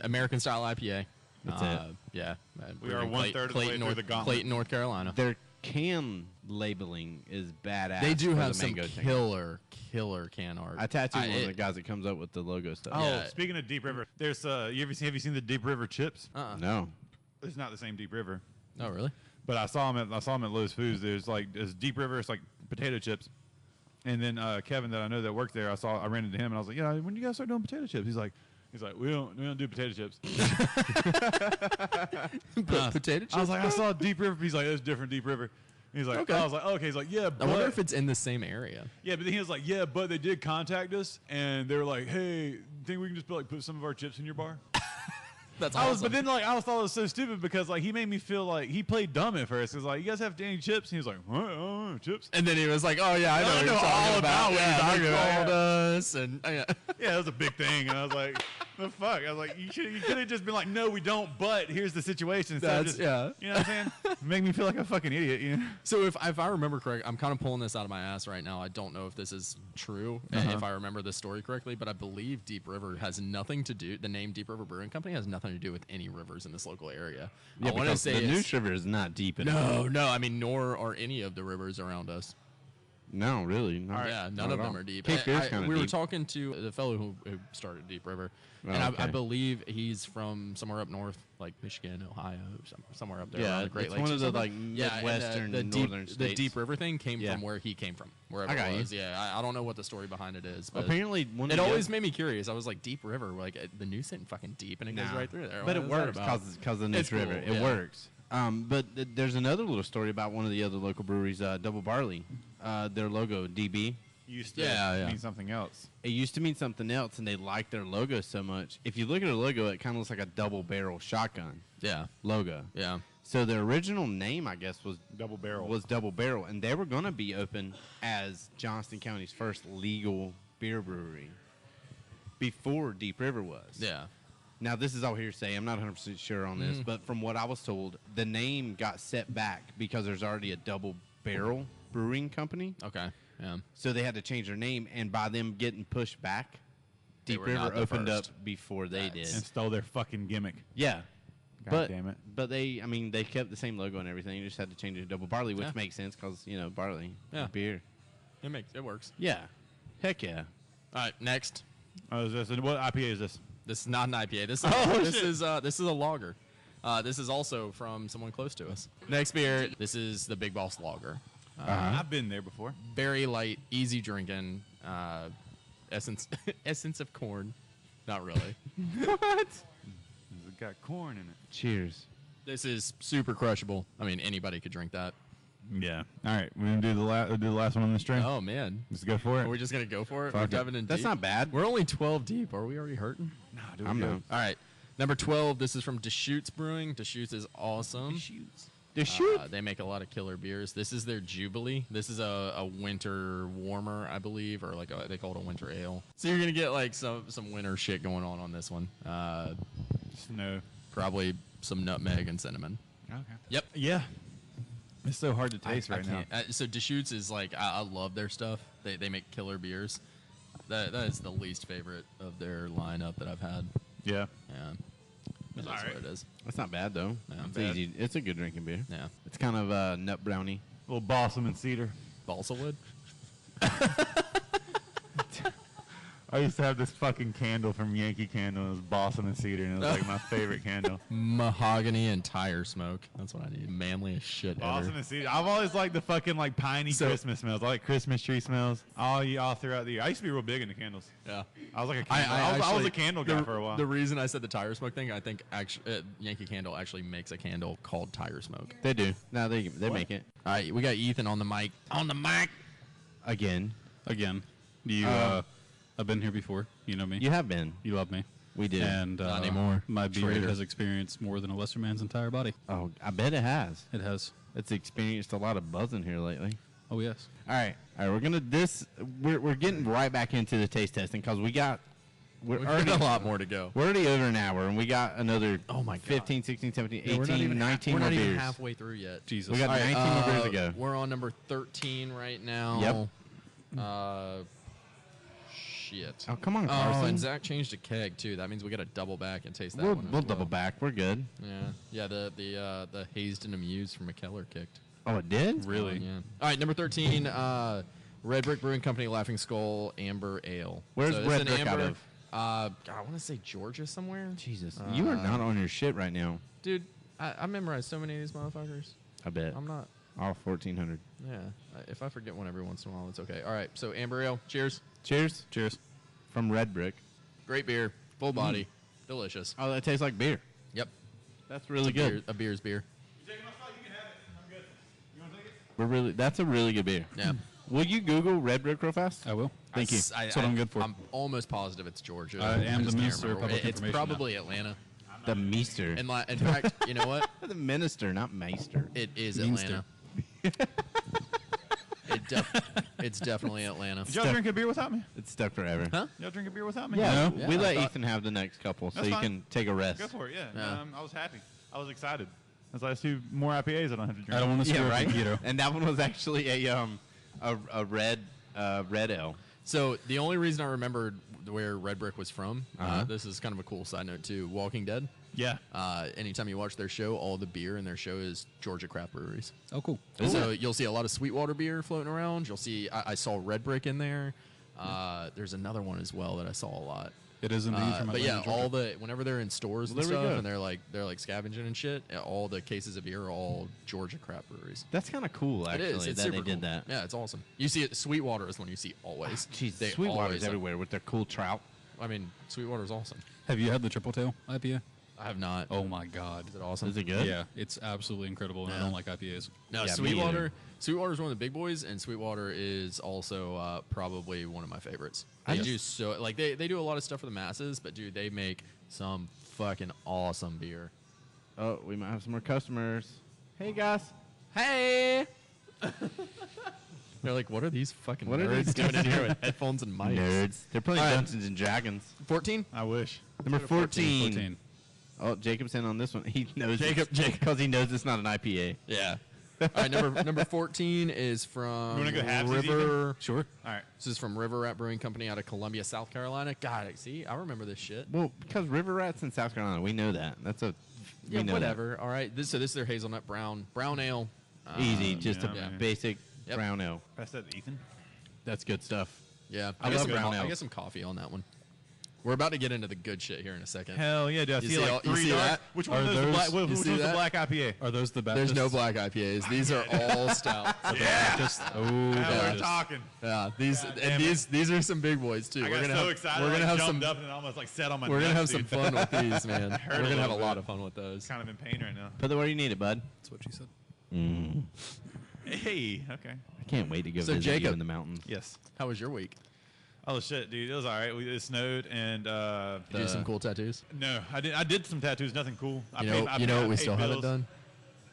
American style IPA. That's it. Yeah. We We're are in 1/3 of the way through North, the gauntlet. Clayton, North Carolina. Their can labeling is badass. They do for have the some Mango Tango. killer can art. I tattooed one of the guys that comes up with the logo stuff. Oh, Yeah. speaking of Deep River, there's have you seen the Deep River chips? No. It's not the same Deep River, Oh, really? but I saw them at Lowe's Foods. There's Deep River. It's like potato chips. And then Kevin that I know that worked there, I ran into him and I was like, yeah, when you guys start doing potato chips? He's like, we don't do potato chips. Potato chips? I was like, I saw Deep River. He's like, that's different Deep River. He's like, Okay. I was like, okay. He's like, yeah, I wonder but if it's in the same area. yeah, but then he was like, yeah, but they did contact us and they were like, hey, think we can just put some of our chips in your bar? That's I awesome. was, but then I thought it was so stupid because he made me feel like he played dumb at first. He was like, you guys have any chips? And he was like, what? Oh, chips? And then he was like, "Oh yeah, I know, I what know you're talking all about. about what you're Yeah, talking they about, called yeah. us, and yeah. Yeah, that was a big thing. And I was like, the fuck? I was like, you could have just been like, no, we don't. But here's the situation. Instead of That's- just, yeah. You know what I'm saying? Make me feel like a fucking idiot. You know? So if I remember correct, I'm kind of pulling this out of my ass right now. I don't know if this is true, if I remember this story correctly, but I believe Deep River has nothing to do. The name Deep River Brewing Company has nothing to do with any rivers in this local area. Yeah, I want to because say the it's- Neuse River is not deep enough. No. I mean, nor are any of the rivers around us. No, really. Not, Yeah, not none of at them all. are deep. Cape Fear's kinda We were deep. talking to the fellow who started Deep River, Oh, and okay. I believe he's from somewhere up north, like Michigan, Ohio, somewhere up there Yeah, around the Great it's Lakes. one or of the, something. like, Yeah, and Midwestern, the northern The states. Deep River thing came Yeah. from where he came from, wherever I got it you. was. Yeah, I don't know what the story behind it is, but Apparently, one of it the always other- made me curious. I was like, Deep River, like the Neuse isn't fucking deep, and it goes Nah. right through there. But What it is that works about? because of the Neuse It's cool, River. It yeah. works. But there's another little story about one of the other local breweries, Double Barley. Their logo, DB. Used to Yeah. mean something else. It used to mean something else, and they liked their logo so much. If you look at their logo, it kind of looks like a double barrel shotgun Yeah, logo. yeah. So their original name, I guess, was Double barrel. Double Barrel, and they were going to be open as Johnston County's first legal beer brewery before Deep River was. Yeah. Now, this is all hearsay. I'm not 100% sure on this, but from what I was told, the name got set back because there's already a Double Barrel brewing company. Okay. Yeah. So they had to change their name, and by them getting pushed back, They Deep were River not the opened first. up before they did. and stole their fucking gimmick. Yeah. God but, damn it. But they kept the same logo and everything. You just had to change it to Double Barley, which Yeah. makes sense because, barley, Yeah. beer. It works. Yeah. Heck yeah. All right, next. Oh, is this, what IPA is this? This is not an IPA. This is a lager. This is also from someone close to us. Next beer. This is the Big Boss Lager. I've been there before. Very light, easy drinking. Essence essence of corn. Not really. It's got corn in it. Cheers. This is super crushable. I mean, anybody could drink that. Yeah. All right. We're going to do the last one on the stream. Oh man. Let's go for it. Are we just gonna go for it? Fuck We're it. diving in That's deep? not bad. We're only 12 deep. Are we already hurting? I'm not. All right. Number 12. This is from Deschutes Brewing. Deschutes is awesome. They make a lot of killer beers. This is their Jubilee. This is a winter warmer, I believe, or they call it a winter ale. So you're gonna get like some winter shit going on this one. Snow. Probably some nutmeg and cinnamon. Okay. Yep. Yeah. It's so hard to taste I right now. can't. So Deschutes is like I love their stuff. They make killer beers. That is the least favorite of their lineup that I've had. Yeah. Yeah. That's all right. what it is. That's not bad, though. Yeah, It's bad. easy. It's a good drinking beer. Yeah. It's kind of nut brownie. A little balsam and cedar. Balsa wood. I used to have this fucking candle from Yankee Candle. It was Boston and Cedar, and it was like my favorite candle. Mahogany and tire smoke. That's what I need. Manly as shit Boston ever. and Cedar. I've always liked the fucking like piney Christmas smells. I like Christmas tree smells all throughout the year. I used to be real big into candles. Yeah. I was like a candle. I was a candle guy for a while. The reason I said the tire smoke thing, I think actually Yankee Candle actually makes a candle called tire smoke. They do. No, they make it. All right, we got Ethan on the mic. On the mic. Again. You, I've been here before. You know me. You have been. You love me. We do. And Not anymore. My beard Traitor. has experienced more than a lesser man's entire body. Oh, I bet it has. It has. It's experienced a lot of buzzing here lately. Oh, yes. All right. We're getting right back into the taste testing because we're We've got already a lot more to go. We're already over an hour, and we got another Oh my God. 15, 16, 17, Yeah, 18, 19 we're more not even beers. halfway through yet. Jesus. We got All right, 19 more beers to go. We're on number 13 right now. Yep. Shit. Oh, come on, Oh, Carson. and Zach changed a keg too. That means we got to double back and taste that We'll one. as double well. back. We're good. Yeah. The hazed and amused from McKellar kicked. Oh, it did? Really? Yeah. All right, number 13. Red Brick Brewing Company Laughing Skull Amber Ale. Where's it's Red an Brick out amber, of? God, I want to say Georgia somewhere. Jesus. You are not on your shit right now. Dude, I memorized so many of these motherfuckers. I bet. I'm not. All 1,400. Yeah. If I forget one every once in a while, it's okay. All right, so Amber Ale. Cheers. Cheers. Cheers. From Red Brick. Great beer. Full body. Delicious. Oh, that tastes like beer. Yep. That's really good. A beer's beer. That's a really good beer. Yeah. Will you Google Red Brick real fast? I will. Thank you. That's what I'm good for. I'm almost positive it's Georgia. I am just the can't Minister of remember. Public It's Information now. probably Atlanta. The Meester. In fact, you know what? The Minister, not Meister. It is Meanster. Atlanta. It's definitely Atlanta. Did y'all drink a beer without me? It's stuck forever. Huh? Y'all drink a beer without me? Yeah, No? we Yeah, let I thought- Ethan have the next couple so That's you fine. can take a rest. Go for it, yeah. Yeah. I was happy. I was excited. That's last two more IPAs I don't have to drink. I don't want to screw Yeah, up right. the keto. And that one was actually a red ale. So the only reason I remembered where Red Brick was from, Uh-huh. this is kind of a cool side note too. Walking Dead. Yeah. Anytime you watch their show, all the beer in their show is Georgia craft breweries. Oh, cool. So you'll see a lot of Sweetwater beer floating around. You'll see I saw Red Brick in there. There's another one as well that I saw a lot. It is indeed from But Atlanta, yeah, Georgia. all the whenever they're in stores and There we stuff, go. and they're like scavenging and shit, all the cases of beer are all Georgia craft breweries. That's kind of cool, actually, it is. It's that super they did cool. that. Yeah, it's awesome. You see it. Sweetwater is one you see always. Jeez, They Sweetwater's always- everywhere with their cool trout. I mean, Sweetwater's awesome. Have you had the Triple Tail IPA? I have not. Oh, my God. Is it awesome? Is it good? Yeah, it's absolutely incredible, and I Yeah. don't like IPAs. No, Yeah, me Sweetwater. either. Sweetwater's one of the big boys, and Sweetwater is also probably one of my favorites. I They just- do so like they do a lot of stuff for the masses, but dude, they make some fucking awesome beer. Oh, we might have some more customers. Hey, guys. Hey. They're like, what are these fucking What are nerds these doing in here with headphones and mics? Nerds. They're playing All right. Dungeons and Dragons. 14? I wish. Number 14. 14. Oh, Jacob's in on this one. He knows Jacob- because he knows it's not an IPA. Yeah. All right, number 14 is from You wanna go halvesies River. Sure. All right. This is from River Rat Brewing Company out of Columbia, South Carolina. God, see, I remember this shit. Well, because River Rat's in South Carolina, we know that. That's a we Yeah, know whatever. All right, this is their hazelnut brown ale. that. Easy, just yeah, a man. basic Yep. brown ale. Pass that to Ethan. That's good stuff. Yeah, I got love some brown ale. I got some coffee on that one. We're about to get into the good shit here in a second. Hell yeah, dude. I You see see like all- you three see dark. that? Which one Are of those? those- Black, you which see one's the that? black IPA? Are those the Baptist? There's no black IPAs. These are all stout. Baptist. Oh, Now Baptist. we're talking. Yeah, these God and damn it. these are some big boys too. I We're got gonna so have, excited. We're gonna I have jumped some. up and almost like sat on my We're gonna nuts, have some dude. fun with these, man. Hurt We're a gonna have a little lot bit. of fun with those. Kind of in pain right now. Put it where you need it, bud. That's what she said. Hey, okay. I can't wait to go So, visit you Jacob- in the mountains. Yes. How was your week? Oh shit, dude, it was all right. It snowed and Did you do some cool tattoos? No, I did some tattoos. Nothing cool. I You paid- know, I you know paid- what we I paid still haven't bills. done?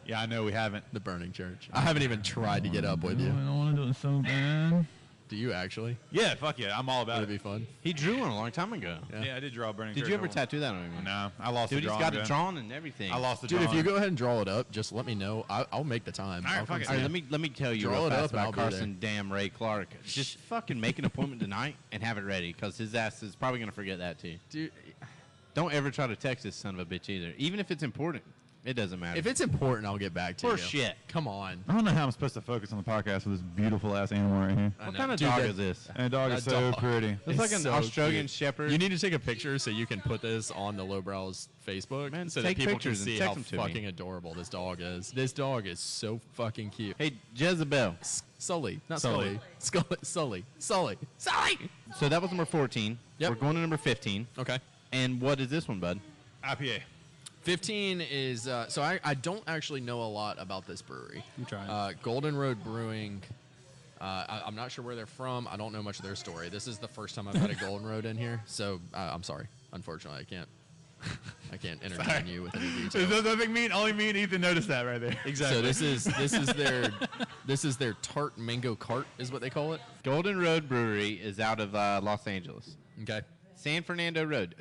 Yeah, I know we haven't. The burning church. I haven't even tried to get up with you. don't want to do it so bad. Do you actually? Yeah, fuck yeah, I'm all about That'd it. be fun. He drew one a long time ago. Yeah, I did draw a burning. Did Church you ever on- tattoo that on him? No, I lost Dude, the he's drawing. got it dude. drawn and everything. I lost the Dude, drawing. if you go ahead and draw it up, just let me know. I'll make the time. All right, I'll fuck come it. see All right, you. let me tell you Draw real it fast up and I'll about be Carson Damn Ray Clark. Just fucking make an appointment tonight and have it ready because his ass is probably gonna forget that too. Dude, Don't ever try to text this son of a bitch either, even if it's important. It doesn't matter. If it's important, I'll get back to you. For shit. Come on. I don't know how I'm supposed to focus on the podcast with this beautiful ass animal right here. What kind of Dude, dog that- is this? And the dog is so pretty. It's like an so Australian cute. Shepherd. You need to take a picture so you can put this on the Lowbrows Facebook, Man, so that take people can pictures and see text how them to me. fucking adorable this dog is. This dog is so fucking cute. Hey, Jezebel. Sully, not Sully. Sully. Sully. So that was number 14. Yep. We're going to number 15. Okay. And what is this one, bud? IPA. 15 is so I don't actually know a lot about this brewery. I'm trying. Golden Road Brewing. I'm not sure where they're from. I don't know much of their story. This is the first time I've had a Golden Road in here, so I'm sorry. Unfortunately, I can't entertain you with any details. Only me and Ethan noticed that right there. So this is their tart mango cart is what they call it. Golden Road Brewery is out of Los Angeles. Okay. San Fernando Road.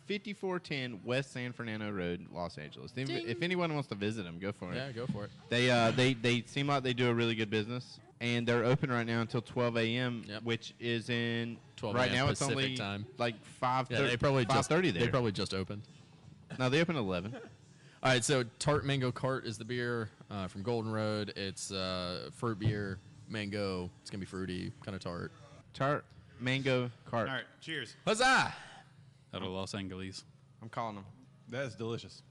5410 West San Fernando Road, Los Angeles. If anyone wants to visit them, go for it. Yeah, go for it. They seem like they do a really good business, and they're open right now until 12 a.m., Yep. which is in 12 right a.m. now. Pacific It's only time. like 5:30. Yeah, they probably just 5:30 there. They probably just opened. No, they open at 11. All right, so Tart Mango Cart is the beer from Golden Road. It's fruit beer, mango. It's gonna be fruity, kind of tart. Tart mango cart. All right, cheers. Huzzah! Out of Los Angeles. I'm calling them. That is delicious.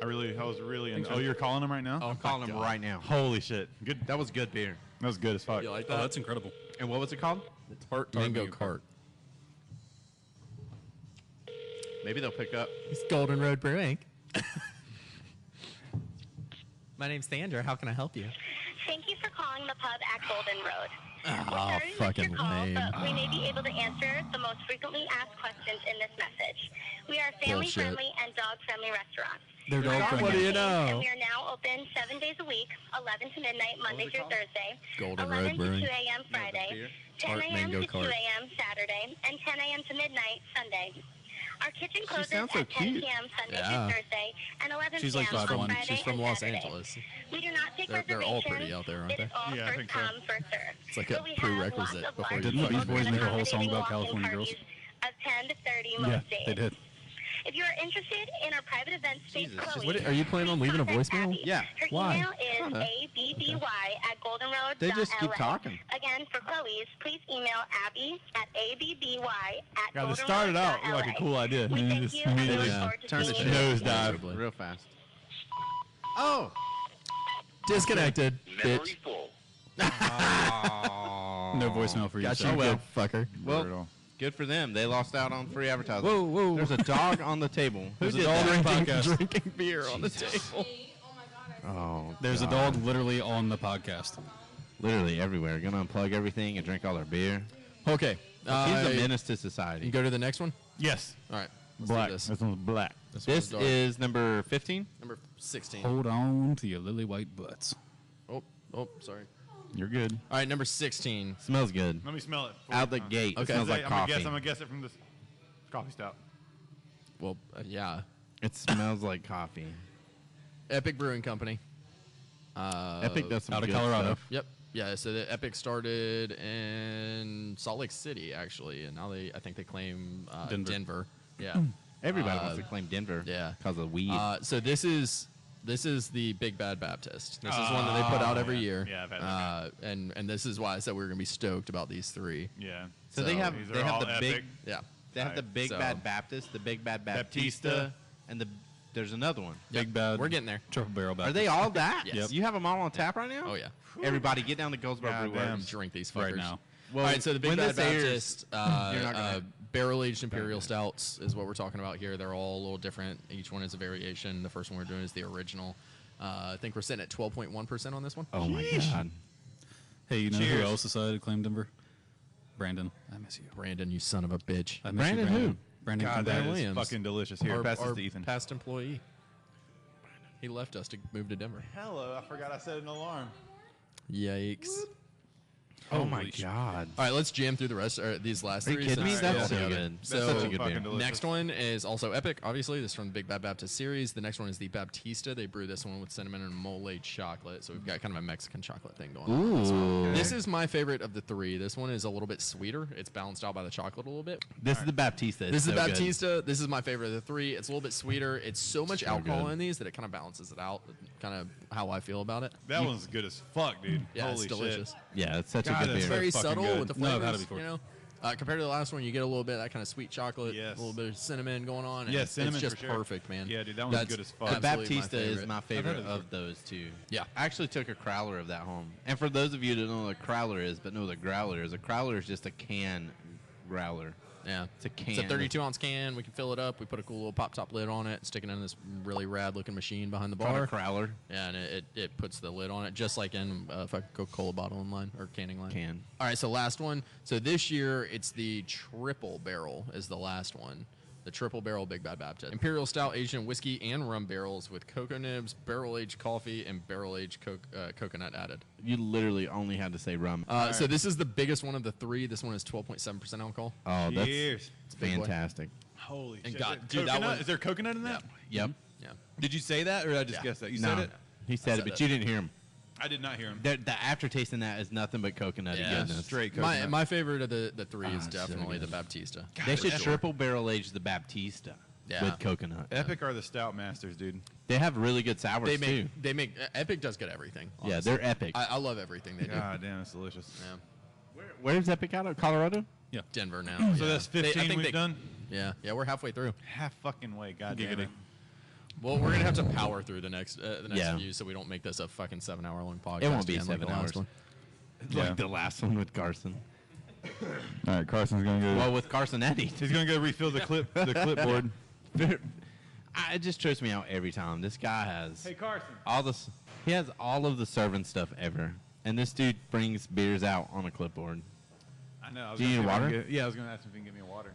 I was really in. Oh, you're calling them right now? Oh, I'm calling them right now. Holy shit. Good. That was good beer. That was good as fuck. You like Oh, that? that's incredible. And what was it called? Tart Mango Cart. Maybe they'll pick up. It's Golden Road Brewing. My name's Sandra. How can I help you? Thank you for calling the pub at Golden Road. Oh, We're sorry we missed fucking your call, lame. but we may be able to answer the most frequently asked questions in this message. We are a family-friendly and dog-friendly restaurant. They're dog Our friendly. What do you hours change, know? And we are now open 7 days a week, 11 to midnight, Monday through Thursday, Golden 11 Road to Brewing. 2 a.m. Friday, 10 Tart a.m. Mango to 2 Cart. a.m. Saturday, and 10 a.m. to midnight Sunday. Our kitchen closes sounds so at 10 cute. p.m. Sunday Yeah. through Thursday, and 11 She's p.m. like on 5'1". Friday She's from and Los Saturday. Angeles. We do not take They're all reservations. pretty out there, aren't It is they? all Yeah, I first think so. come, first serve. It's like a But we have prerequisite lots of before large you Didn't fucking these boys tables make a whole accommodating song about walk-in California girls? parties Of 10 to 30 Yeah, most days. they did. If you are interested in our private event space, Jesus, Chloe, What, are you planning on leaving a contact voicemail? Abby. Yeah. Her Why? email is Uh-huh. abby@goldenroad.la. They just keep talking. Again, for Chloe's, please email abby at abby@goldenroad.la. God, this started out like a cool idea. We And thank just you and we look immediately forward to Turn the seeing shit you. nosedive. real fast. Oh. Disconnected. Bitch. No voicemail for you. Got so you, good. good fucker. Well, good for them. They lost out on free advertising. Whoa, whoa. There's a dog on the table. There's a did dog that? on the podcast. Drinking beer on the table. Oh, There's a God. dog literally on the podcast. Literally everywhere. Gonna unplug everything and drink all their beer. Okay. He's a menace to You society. go to the next one? Yes. All right. Let's do Black. this. This one's black. This This one's dark. is number 15. number 16. Hold on to your lily white butts. Oh, sorry. You're good. All right, number 16. Smells good. Let me smell it. Out the gate. It Okay. smells like I'm coffee. gonna guess it from this coffee stout. Well, yeah. It smells like coffee. Epic Brewing Company. Epic does some out of good Colorado. stuff. Yep. Yeah, so the Epic started in Salt Lake City, actually, and now I think they claim Denver. Yeah. Everybody wants to claim Denver. yeah. Because of weed. So this is the Big Bad Baptist. This is one that they put out every year. Yeah, I've had that. And this is why I said we were gonna be stoked about these three. Yeah. so they so have These they are have all the epic. big Yeah. they have the Alright, Big so- Bad Baptist, the Big Bad Baptista, Baptista. and there's another one. Big bad. We're getting there. Triple barrel back. Are they all that? Yes. Yep. You have them all on tap right now? Oh yeah. Everybody get down to Goldsboro God Brew damn. Works. Drink these fuckers. right now? Well, All right, so the Big when Bad this airs, Baptist you're not gonna- barrel-aged imperial stouts is what we're talking about here. They're all a little different. Each one is a variation. The first one we're doing is the original. I think we're sitting at 12.1% on this one. Oh my god. Hey, you know Cheers. who else decided to claim Denver? Brandon. I miss you. Brandon, you son of a bitch. I miss Brandon you, Brandon. who? Brandon, God, come that back. is Williams. fucking delicious. Here, pass this Our to Ethan. past employee. He left us to move to Denver. Hello, I forgot I set an alarm. Yikes. Oh my Holy shit. god. All right, let's jam through the rest of these last Are you three. kidding me? since- That's yeah. so good. So That's such a good fucking beer. delicious. Next one is also Epic, obviously. This is from the Big Bad Baptist series. The next one is the Baptista. They brew this one with cinnamon and mole chocolate. So we've got kind of a Mexican chocolate thing going on. Ooh. This is my favorite of the three. This one is a little bit sweeter. It's balanced out by the chocolate a little bit. This is the Baptista. It's This is so the good. Baptista. This is my favorite of the three. It's a little bit sweeter. It's so much alcohol good. in these that it kind of balances it out. Kind of how I feel about it. That one's good as fuck, dude. Yeah, Holy it's delicious. shit. Yeah, it's such God, a good that's beer. Very fucking subtle good. with the No, I've flavors. had it before. You know, compared to the last one, you get a little bit of that kind of sweet chocolate, Yes. a little bit of cinnamon going on. And Yeah, it's cinnamon just for sure. perfect, man. Yeah, dude, that one's That's good as fuck. The absolutely Baptista is favorite. my favorite it of those two. Yeah. I actually took a crowler of that home. And for those of you that don't know what a crowler is, but know what a growler is, a crowler is just a can growler. Yeah, It's a can. It's a 32-ounce can. We can fill it up. We put a cool little pop-top lid on it, stick it in this really rad-looking machine behind the Called bar. a crowler. Yeah, and it puts the lid on it, just like in Coca-Cola bottling line or canning line. Can. All right, so last one. So this year, it's the triple barrel is the last one. The triple barrel Big Bad Baptist. Imperial Stout aged in whiskey and rum barrels with cocoa nibs, barrel-aged coffee, and barrel-aged coconut added. You literally only had to say rum. So this is the biggest one of the three. This one is 12.7% alcohol. Oh, that's Cheers. big boy. fantastic. Holy And shit. God, Is there dude, that coconut? one- Is there coconut in that? Yep. Yeah. Did you say that, or did I just Yeah. guess that? You No, said it? he said said it, but it. you didn't hear him. I did not hear him. The aftertaste in that is nothing but coconutty Yeah. goodness. Straight coconut. My favorite of the three is Ah, so definitely good. the Baptista. They For should sure. triple barrel age the Baptista Yeah. with coconut. Epic are the stout masters, dude. They have really good sours too. They make Epic does good everything. Yeah, honestly. they're epic. I love everything they do. God damn, it's delicious. Yeah. Where's Epic out of? Colorado? Denver now. So yeah. that's They- 15 I think we've they- done? Yeah, we're halfway through. Half fucking way, god damn it. Well, we're gonna have to power through the next Yeah. few, so we don't make this a fucking 7-hour long podcast. It won't be again, like 7 the last hours. one. Yeah. Like the last one with Carson. All right, Carson's gonna go. Well, with Carson Eddy. he's gonna go refill the clipboard. It just trips me out every time. This guy has Carson. he has all of the serving stuff ever, and this dude brings beers out on a clipboard. I know. I was Do you gonna need see if I can water? get- yeah, I was gonna ask him if he can get me a water.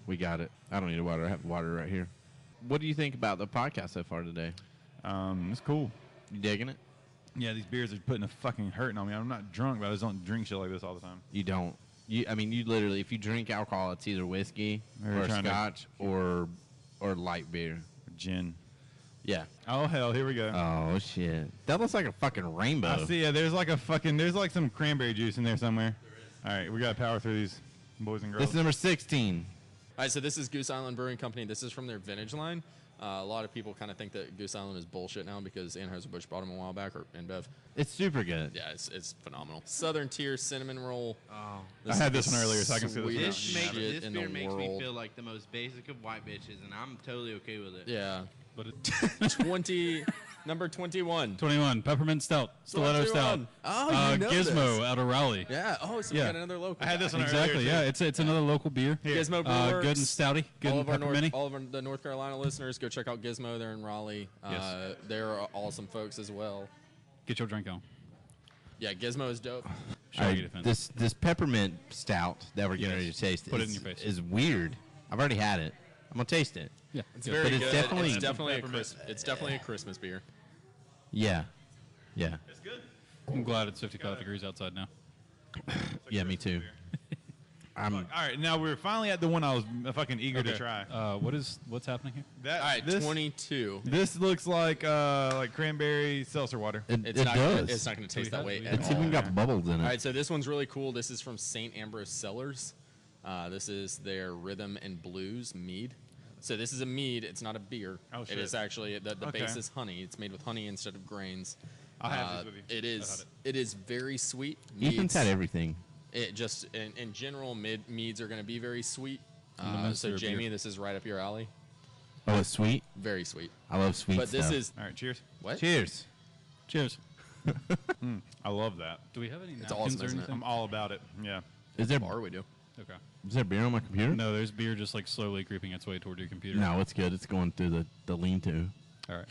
We got it. I don't need a water. I have water right here. What do you think about the podcast so far today? It's cool. You digging it? Yeah, these beers are putting a fucking hurting on me. I'm not drunk, but I just don't drink shit like this all the time. You don't. You literally, if you drink alcohol, it's either whiskey Or or trying to- scotch or light beer. Gin. Yeah. Oh hell, here we go. Oh shit. That looks like a fucking rainbow. I see. Yeah, there's like some cranberry juice in there somewhere. All right, we gotta power through these, boys and girls. This is number 16. All right, so this is Goose Island Brewing Company. This is from their vintage line. A lot of people kind of think that Goose Island is bullshit now because Anheuser-Busch bought them a while back, or InBev. It's super good. Yeah, it's phenomenal. Southern Tier Cinnamon Roll. Oh. I had this one earlier, so I can see this Sweetest one. This, shit this in beer the makes me world. feel like the most basic of white bitches, and I'm totally okay with it. Yeah. But it, 20, number 21. 21 peppermint stout, stiletto stout. Oh, you know Gizmo this. out of Raleigh. Yeah. Oh, so we Yeah. got another local. I had this guy. one Exactly. earlier, Yeah, too. it's another local beer. Gizmo Brew Good and Works. stouty, good all and of our pepperminty. all of the North Carolina listeners, go check out Gizmo. They're in Raleigh. Yes. They're awesome folks as well. Get your drink on. Yeah, Gizmo is dope. Show All you right, defense. this peppermint stout that we're getting ready to taste Put it is, in your face. is weird. I've already had it. I'm gonna taste it. Yeah, It's yeah. very But it's good. definitely- it's definitely Peppermint. it's definitely a Christmas beer. Yeah. Yeah. It's good. I'm glad it's 55 degrees outside now. Yeah, me too. I'm All right, now we're finally at the one I was fucking eager to try. What's happening here? That, All right, this, 22. This looks like cranberry seltzer water. it, It's it not. does. It's not going to taste that way at It's all. even got bubbles in it. All right, so this one's really cool. This is from St. Ambrose Cellars. This is their Rhythm and Blues mead. So this is a mead. It's not a beer. Oh, It shit. is actually the Okay. base is honey. It's made with honey instead of grains. I'll have these with you. It is. It is very sweet. Ethan's Meads- had everything. It just in general, meads are going to be very sweet. I'm a master So of Jamie, beer. this is right up your alley. Oh, it's sweet. Very sweet. I love sweet But this stuff. is All right, cheers. what? Cheers. Cheers. I love that. Do we have any It's napkins awesome, or isn't it? anything? I'm all about it. Yeah. Is there Bar we do. Okay. is there beer on my computer? No, there's beer just like slowly creeping its way toward your computer. No, it's good. It's going through the lean-to. All right.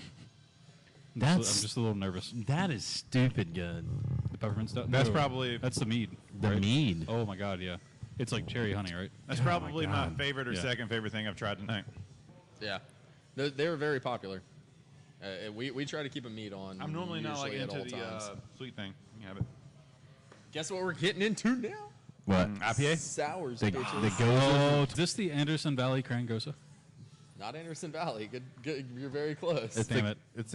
I'm That's just a little nervous. that is stupid good. The peppermint stuff. That's No, probably- that's the mead. The right? mead. Oh my god, yeah. It's like cherry honey, right? That's Oh my probably my God. favorite or Yeah. second favorite thing I've tried tonight. Yeah, they were very popular. We try to keep a meat on. I'm normally not like usually into at all the times. sweet thing. You can have it. Guess what we're getting into now? What? IPA? Sours, The bitches. Oh, is this the Anderson Valley Crangosa? Not Anderson Valley. Good. You're very close. Damn it. It's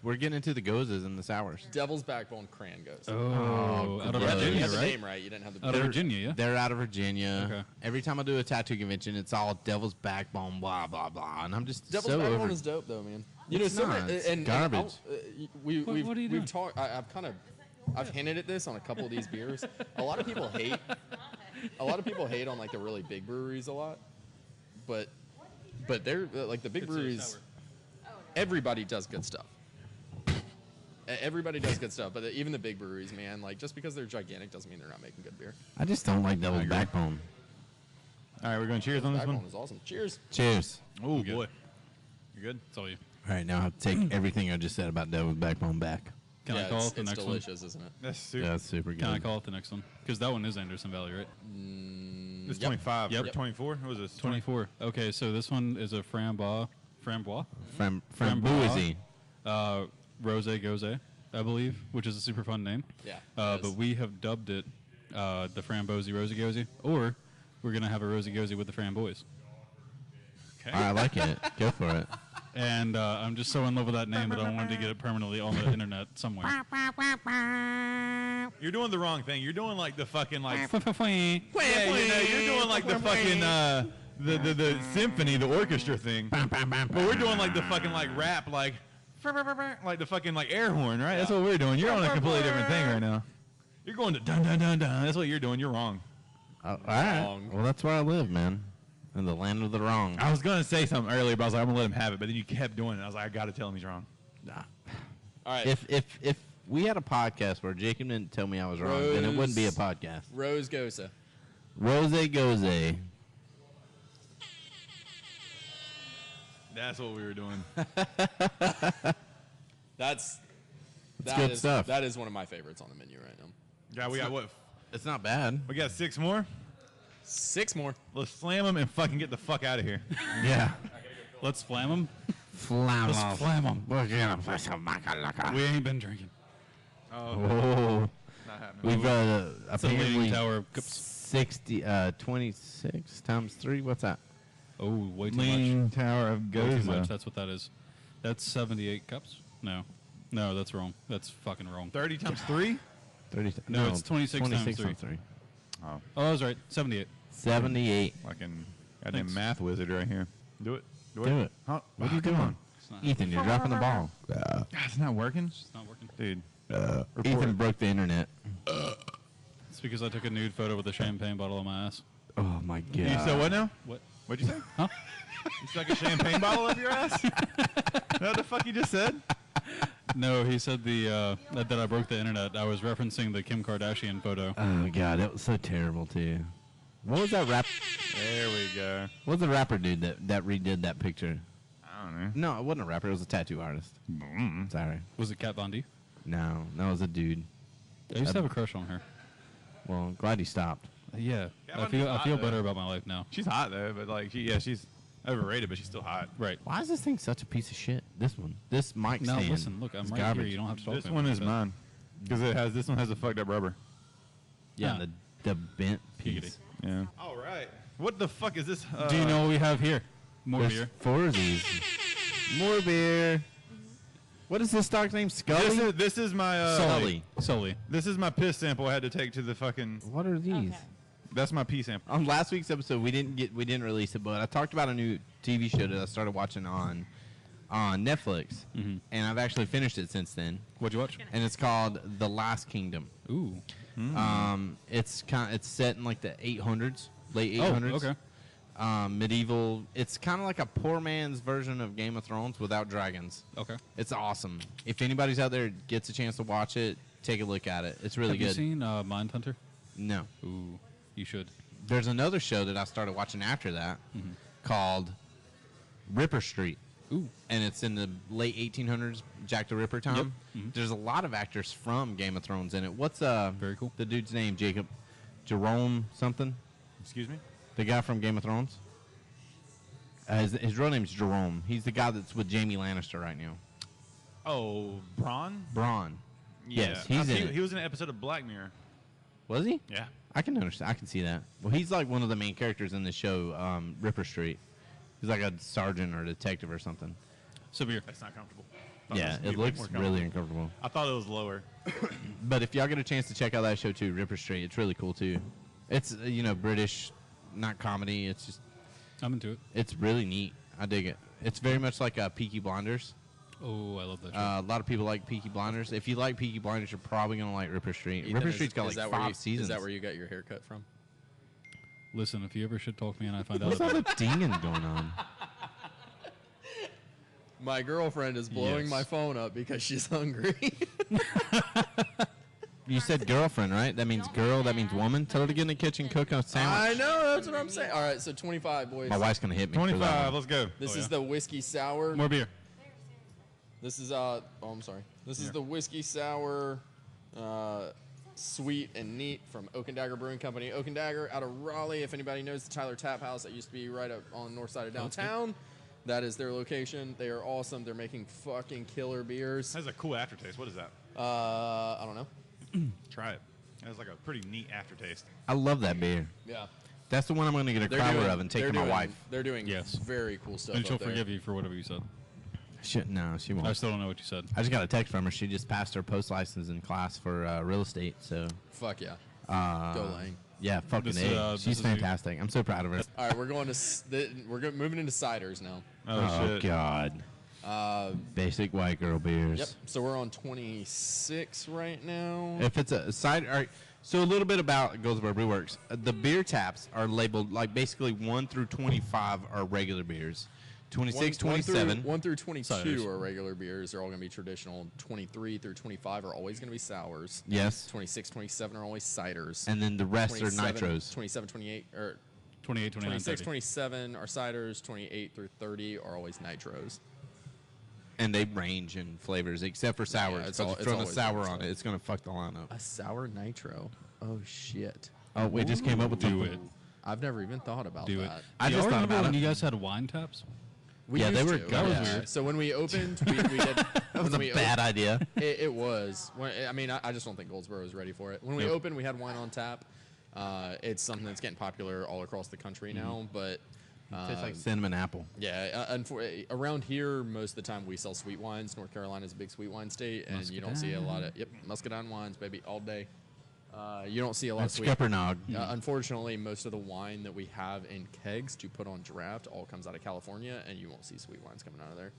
we're getting into the gozes and the sours. Devil's Backbone Cran goes. Oh, out of gross. You Virginia, had the right? name right. You didn't have the. Out of Virginia, yeah. They're out of Virginia. Okay. Every time I do a tattoo convention, it's all Devil's Backbone, blah blah blah, and I'm just Devil's so Backbone over. is dope though, man. You know, It's some not. It's and garbage. What are you doing? we've talked. I've hinted at this on a couple of these beers. A lot of people hate. A lot of people hate on like the really big breweries a lot, but they're like the big breweries. Everybody does good stuff. Everybody does good stuff, but even the big breweries, man, like just because they're gigantic doesn't mean they're not making good beer. I just don't like Devil's Backbone. All right, we're going cheers on this Backbone one. is awesome. Cheers. Cheers. Oh, good. boy. You good? That's all you. All right, now I have to take everything I just said about Devil's Backbone back. Can I call it the it's next delicious, isn't it? That's super. Yeah, that's super good. one? Can I call it the next one? Because that one is Anderson Valley, right? This is Yep. 25 Yep. or 24? What was this? 24. Okay, so this one is a framboise, Framboise. rose gose, I believe, which is a super fun name. Yeah. But we have dubbed it the Framboise Rosy Gozy, or we're gonna have a Rosy Gozy with the framboise. All right, I like it. Go for it. And I'm just so in love with that name that I wanted to get it permanently on the internet somewhere. You're doing the wrong thing. You're doing like the fucking like. Yeah, Yeah, you're doing like the fucking the symphony, the orchestra thing. But we're doing like the fucking like rap, like the fucking like air horn, right? That's what we're doing. You're on a completely different thing right now. You're going to dun dun dun dun. That's what you're doing. You're wrong. All right. Wrong. Well, that's where I live, man. In the land of the wrong. I was gonna say something earlier, but I was like, I'm gonna let him have it. But then you kept doing it. I was like, I gotta tell him he's wrong. All right. If we had a podcast where Jacob didn't tell me I was wrong, then it wouldn't be a podcast. Rose Gosa. Rose Goze. That's what we were doing. That's good stuff. That is one of my favorites on the menu right now. Yeah, we got what? It's not bad. We got 6 more. 6 more. Let's slam them and fucking get the fuck out of here. Yeah. Let's flam them. Flam Let's off. flam them. We're gonna play some Makalaka. We ain't been drinking. Oh. Not happening. We've It's a apparently leaning tower of cups. 26 times 3. What's that? Oh, way too Leaning much. Tower of Way too much. Goza. That's what that is. That's 78 cups? No, that's wrong. That's fucking wrong. 30 times 3? 30. No, it's 26 times 3. times 3. Oh, Oh, I was right. 78. 78. fucking goddamn Thanks. math wizard right here. Do it. Do it. Huh? What are you come doing? on. It's not, Ethan, you're dropping the ball. God, it's not working, it's not working. dude. Ethan broke the internet. It's because I took a nude photo with a champagne bottle on my ass. Oh my god. You said what now? What? What'd you say? Huh? You stuck a champagne bottle up your ass? Is that what the fuck you just said? No, he said that I broke the internet. I was referencing the Kim Kardashian photo. Oh god, that was so terrible too. What was that rap? There we go. What was the rapper dude that redid that picture? I don't know. No, it wasn't a rapper. It was a tattoo artist. Sorry. Was it Kat Von D? No, that was a dude. I used to have a crush on her. Well, glad he stopped. Yeah, Kat I Von feel D's I hot, feel though. better about my life now. She's hot though, but like, she's overrated, but she's still hot. Right. Why is this thing such a piece of shit? This one, this mic No, stand. listen, look, I'm is right garbage. here. You don't have to talk This to me one about is that. mine because this one has a fucked up rubber. Yeah, Ah. the bent piece. Giggity. Yeah. All right. What the fuck is this? Do you know what we have here? More There's beer. 4 of these. More beer. What is this dog's name? Scully. This is my Sully. Sully. This is my piss sample I had to take to the fucking. What are these? Okay. That's my pee sample. On last week's episode, we didn't release it, but I talked about a new TV show that I started watching on Netflix, Mhm. and I've actually finished it since then. What'd you watch? And it's called The Last Kingdom. Ooh. It's set in like the 800s, late Oh, 800s. okay. Medieval. It's kind of like a poor man's version of Game of Thrones without dragons. Okay. It's awesome. If anybody's out there gets a chance to watch it, take a look at it. It's really have you good. seen Mindhunter? No. Ooh, you should. There's another show that I started watching after that called Ripper Street. Ooh. And it's in the late 1800s, Jack the Ripper time. Yep. Mhm. There's a lot of actors from Game of Thrones in it. What's Very cool. the dude's name, Jacob? Jerome something? Excuse me. The guy from Game of Thrones? His real name's Jerome. He's the guy that's with Jaime Lannister right now. Oh, Braun? Braun. Yes, Yeah. he's in it. He was in an episode of Black Mirror. Was he? Yeah. I can understand. I can see that. Well, he's like one of the main characters in the show, Ripper Street. He's like a sergeant or a detective or something. So beer. That's not comfortable. Yeah, it looks really uncomfortable. I thought it was lower. But if y'all get a chance to check out that show too, Ripper Street, it's really cool too. It's British, not comedy. It's just I'm into it. it's really neat. I dig it. It's very much like Peaky Blinders. Oh, I love that show. A lot of people like Peaky Blinders. If you like Peaky Blinders, you're probably gonna like Ripper Street. Ripper Street's got like 5 seasons. Is that where you got your haircut from? Listen, if you ever should talk me and I find out What's all about the dinging going on? My girlfriend is blowing Yes. my phone up because she's hungry. You said girlfriend, right? That means girl. That means woman. Tell her to get in the kitchen, cook a I sandwich. know, that's what I'm saying. All right, so 25, boys. My wife's gonna hit me. for that 25. one. Let's go. This Oh, is yeah. the whiskey sour. More beer. This is I'm sorry. This is the whiskey sour, sweet and neat from Oak and Dagger Brewing Company. Oak and Dagger out of Raleigh. If anybody knows the Tyler Tap House, that used to be right up on the north side of downtown. That is their location. They are awesome. They're making fucking killer beers. That has a cool aftertaste. What is that? I don't know. Try it. It has like a pretty neat aftertaste. I love that beer. Yeah. That's the one I'm gonna get a crowler of and take to my wife. They're doing Yes. very cool stuff. And she'll up there. forgive you for whatever you said. No, she I won't. still don't know what you said. I just got a text from her. She just passed her post license in class for real estate. So, Fuck yeah. Go Lang. yeah, fucking This, A. this She's is fantastic. I'm so proud of her. All right, we're going to moving into ciders now. Oh, shit. God. Basic white girl beers. Yep. So we're on 26 right now. If it's a cider, all right. So a little bit about Goldsboro Brew Works. The beer taps are labeled like basically 1 through 25 are regular beers. 26, 27. 1 through 22 Ciders. are regular beers. They're all going to be traditional. 23 through 25 are always going to be sours. Yes. 26, 27 are always ciders. And then the rest are 27 nitros. 27, 28, or 28, 29, 26, 30. 27 are ciders. 28 through 30 are always nitros. And they range in flavors, except for sours. it's But all- if you it's throw a always sour different on it, stuff. it's going to fuck the line up. A sour nitro. Oh, shit. Oh, we just came up with Do something. it. I've never even thought about Do it. that. I Do just y'all thought remember about when it. you guys had wine taps? We Yeah, they used were to. That was Yeah. weird. So when we opened, we did. That was a bad idea. It was. I mean, I just don't think Goldsboro is ready for it. When we Nope. opened, we had wine on tap. It's something that's getting popular all across the country now, but Tastes like cinnamon apple. yeah, around here, most of the time we sell sweet wines. North Carolina is a big sweet wine state, and you don't see a lot of muscadine wines, baby, all day. You don't see a lot That's of sweet. Skeppernog. Unfortunately, most of the wine that we have in kegs to put on draft all comes out of California, and you won't see sweet wines coming out of there.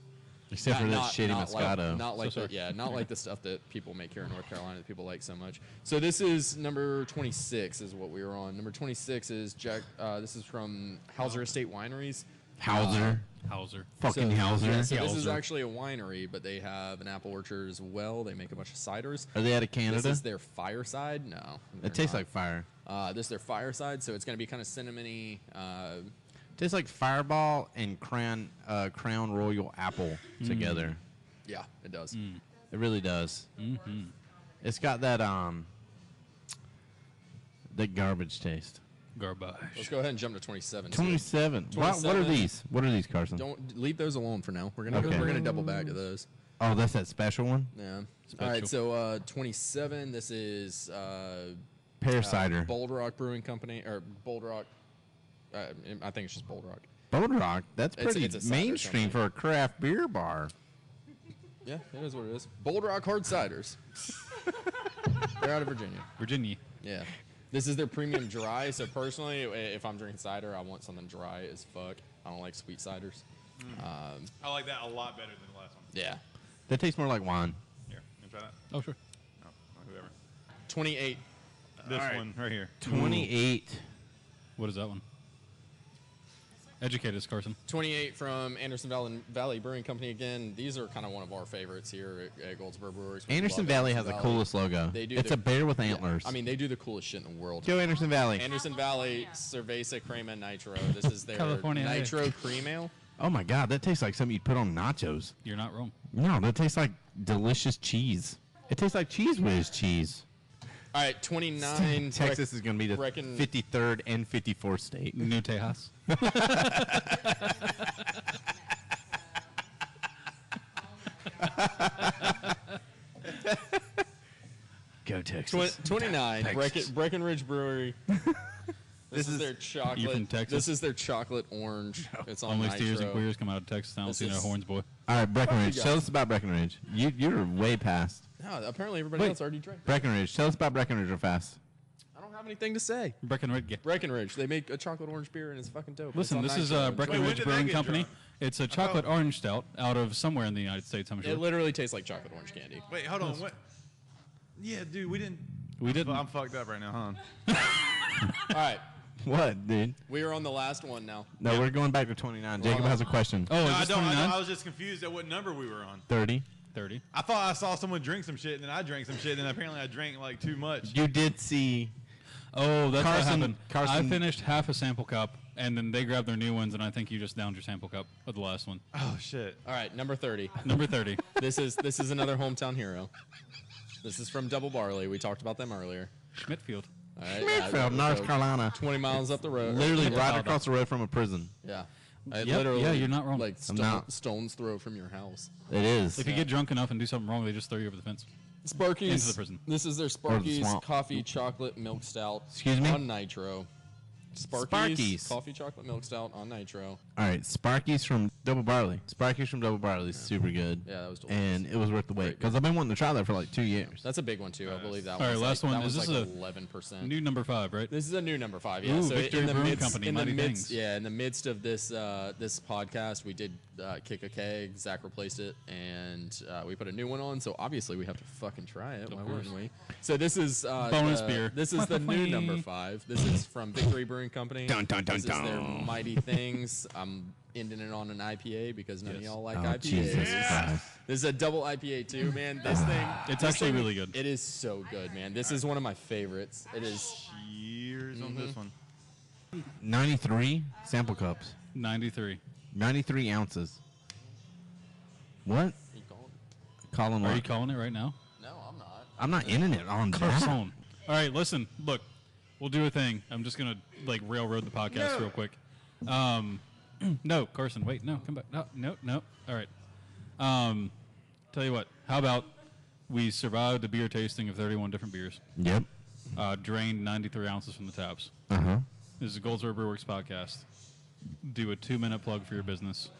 Except for that shitty Moscato. Not like So the, not like the stuff that people make here in North Carolina that people like so much. So this is number 26 is what we were on. Number 26 is Jack. This is from Hauser Estate Wineries. Hauser. Hauser. Fucking So- Hauser. Yeah, so this is Hauser. actually a winery, but they have an apple orchard as well. They make a bunch of ciders. Are they out of This Canada? is their fireside. No, they're It tastes not. like fire. This is their fireside, so it's going to be kind of cinnamony. Tastes like Fireball and Crown Royal apple together. Yeah, it does. It really does. Mm-hmm. It's got that that garbage taste. Garbage. Let's go ahead and jump to 27. too. 27. What are 27. these? What are these, Carson? Don't leave those alone for now. We're gonna Okay. we're gonna double back to those. Oh, that's that special one? Yeah. Special. All right. So 27. This is Pear cider. Bold Rock Brewing Company or Bold Rock. I think it's just Bold Rock. Bold Rock. That's It's- pretty it's a cider mainstream for a craft beer bar. Yeah, it is what it is. Bold Rock Hard Ciders. They're out of Virginia. Virginia. Yeah. This is their premium dry. So personally, if I'm drinking cider, I want something dry as fuck. I don't like sweet ciders. I like that a lot better than the last one. Yeah. That tastes more like wine. Here, you try that? Oh, sure. No, whoever. 28. This right. one right here. 28. What is that one? Educate us, Carson. 28 from Anderson Valley Brewing Company again. These are kind of one of our favorites here at Goldsboro Brewers. We Anderson love Valley has the Anderson Valley. coolest logo. They do It's the- a bear with Yeah, antlers. I mean, they do the coolest shit in the world. Go Anderson Valley. Anderson Valley Cerveza Crema Nitro. This is their California. Nitro Cream Ale. Oh my God, that tastes like something you'd put on nachos. You're not wrong. No, that tastes like delicious cheese. It tastes like Cheese Whiz cheese. All right, 29. Texas is going to be the reckon- 53rd and 54th state. New Tejas. Texas. 29. Texas. Breckenridge Brewery. This is their chocolate. You from Texas? This is their chocolate orange. It's on Only nitro. steers and queers come out of Texas. I don't This see no is- horns, boy. All right, Breckenridge. guys. Tell us about Breckenridge. You're way past. No, apparently everybody Wait. else already drank. Breckenridge. Tell us about Breckenridge real fast. I don't have anything to say. Breckenridge. They make a chocolate orange beer and it's fucking dope. Listen, It's this on is nitro. when Breckenridge did Brewing that get Company. drunk? It's a chocolate orange stout out of somewhere in the United States, I'm sure. It literally tastes like chocolate orange candy. Wait, hold on. What? Yeah, dude, we didn't. We didn't. I'm fucked up right now, huh? All right, What, dude? we are on the last one now. No, we're going back to 29. Jacob has a question. Oh, No, is I this don't. 29? I was just confused at what number we were on. 30. 30. I thought I saw someone drink some shit, and then I drank some shit, and then apparently I drank like too much. You did see. Oh, that's Carson- what happened. Carson- I finished half a sample cup, and then they grabbed their new ones, and I think you just downed your sample cup of the last one. Oh shit. All right, number 30. Number 30. This is another hometown hero. This is from Double Barley. We talked about them earlier. Schmidtfield. All right, Smithfield, North Carolina. 20 miles up the road. Literally right across the road from a prison. Yeah. Yep, Literally, yeah, you're not wrong. Like I'm not. stone's throw from your house. It is. If you get drunk enough and do something wrong, they just throw you over the fence. Sparky's. Into the prison. This is their the Sparky's swamp. coffee chocolate milk stout. Excuse me? On nitro. Sparky's. coffee chocolate milk stout on nitro. All right, Sparky's from Double Barley. Sparky's from Double Barley is super good. Yeah, that was delicious. And it was worth the wait because I've been wanting to try that for like 2 years. That's a big one too. I believe that All one. right, last one. That Is was this like a 11%. New number 5, right? This is a new number 5. Yeah. Ooh, so Victory in the Brewing midst, Company, in the mighty midst, things. yeah, in the midst of this this podcast, we did kick a keg. Zach replaced it, and we put a new one on. So obviously we have to fucking try it. Why wouldn't we? So this is Bonus beer. This is the new number 5. This is from Victory Brewing Company. Dun, dun, dun, this is their dun. Mighty Things. I'm ending it on an IPA because none of y'all like Oh, IPAs. Jesus Christ. This is a double IPA too, man. This thing. It's this actually thing- really good. It is so good, man. This is one of my favorites. It is. Years on this one. 93 sample cups. 93. 93 ounces. What? Colin, Are what? you calling it right now? No, I'm not. I'm not in it on that. Carson. All right, listen. Look, we'll do a thing. I'm just going to, like, railroad the podcast real quick. No, Carson, wait. No, come back. No. All right. Tell you what. How about we survived a beer tasting of 31 different beers, Yep. drained 93 ounces from the taps. Uh-huh. This is a Goldsboro Brewworks podcast. Do a 2-minute plug for your business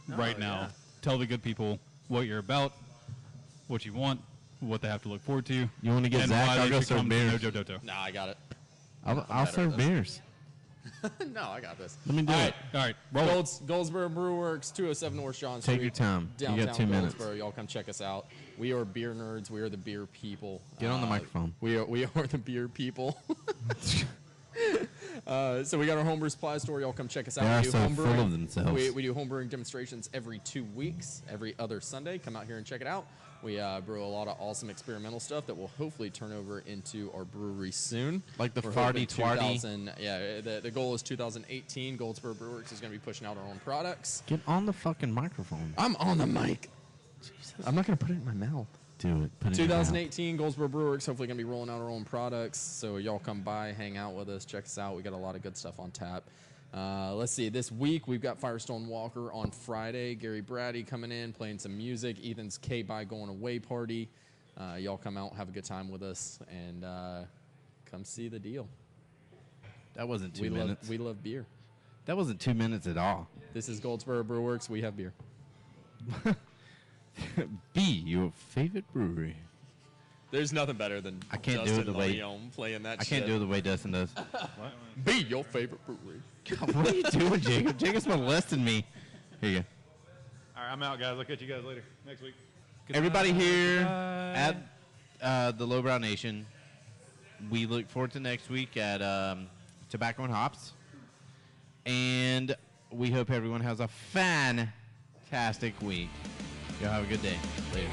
right now. yeah. Tell the good people what you're about, what you want, what they have to look forward to. You want to get and Zach? why I'll they go should serve come to beers. Mojo Doto. Nah, I got it. I'll better serve at this. beers. No, I got this. Let me do All it. All right, roll it. Goldsboro Brewworks, 207 North John Street. Take your time. You got Downtown 2 minutes. Goldsboro. Y'all come check us out. We are beer nerds. We are the beer people. Get on the microphone. We are the beer people. So we got our homebrew supply store. Y'all come check us out. They are We do so homebrewing. full of themselves. We do homebrewing demonstrations every 2 weeks, every other Sunday. Come out here and check it out. We brew a lot of awesome experimental stuff that will hopefully turn over into our brewery soon. Like the We're farty hoping twarty. 2000 Yeah, the goal is 2018. Goldsboro Brewworks is going to be pushing out our own products. Get on the fucking microphone. I'm on the mic. I'm not going to put it in my mouth. Do it. Put it in your mouth. 2018, Goldsboro Brewworks, hopefully going to be rolling out our own products. So y'all come by, hang out with us, check us out. We got a lot of good stuff on tap. Let's see. This week, we've got Firestone Walker on Friday. Gary Brady coming in, playing some music. Ethan's K-By going away party. Y'all come out, have a good time with us, and come see the deal. That wasn't 2 minutes. We love beer. That wasn't 2 minutes at all. This is Goldsboro Brewworks. We have beer. B, your favorite brewery. There's nothing better than I can't do Dustin it the way- Leone playing that I shit. can't do it the way Dustin does. Be your favorite brewery. God, what are you doing, Jacob? Jacob's molesting me. Here you go. All right, I'm out, guys. I'll catch you guys later next week. Everybody here at the Lowbrow Nation, we look forward to next week at Tobacco and Hops. And we hope everyone has a fantastic week. Y'all have a good day. Later.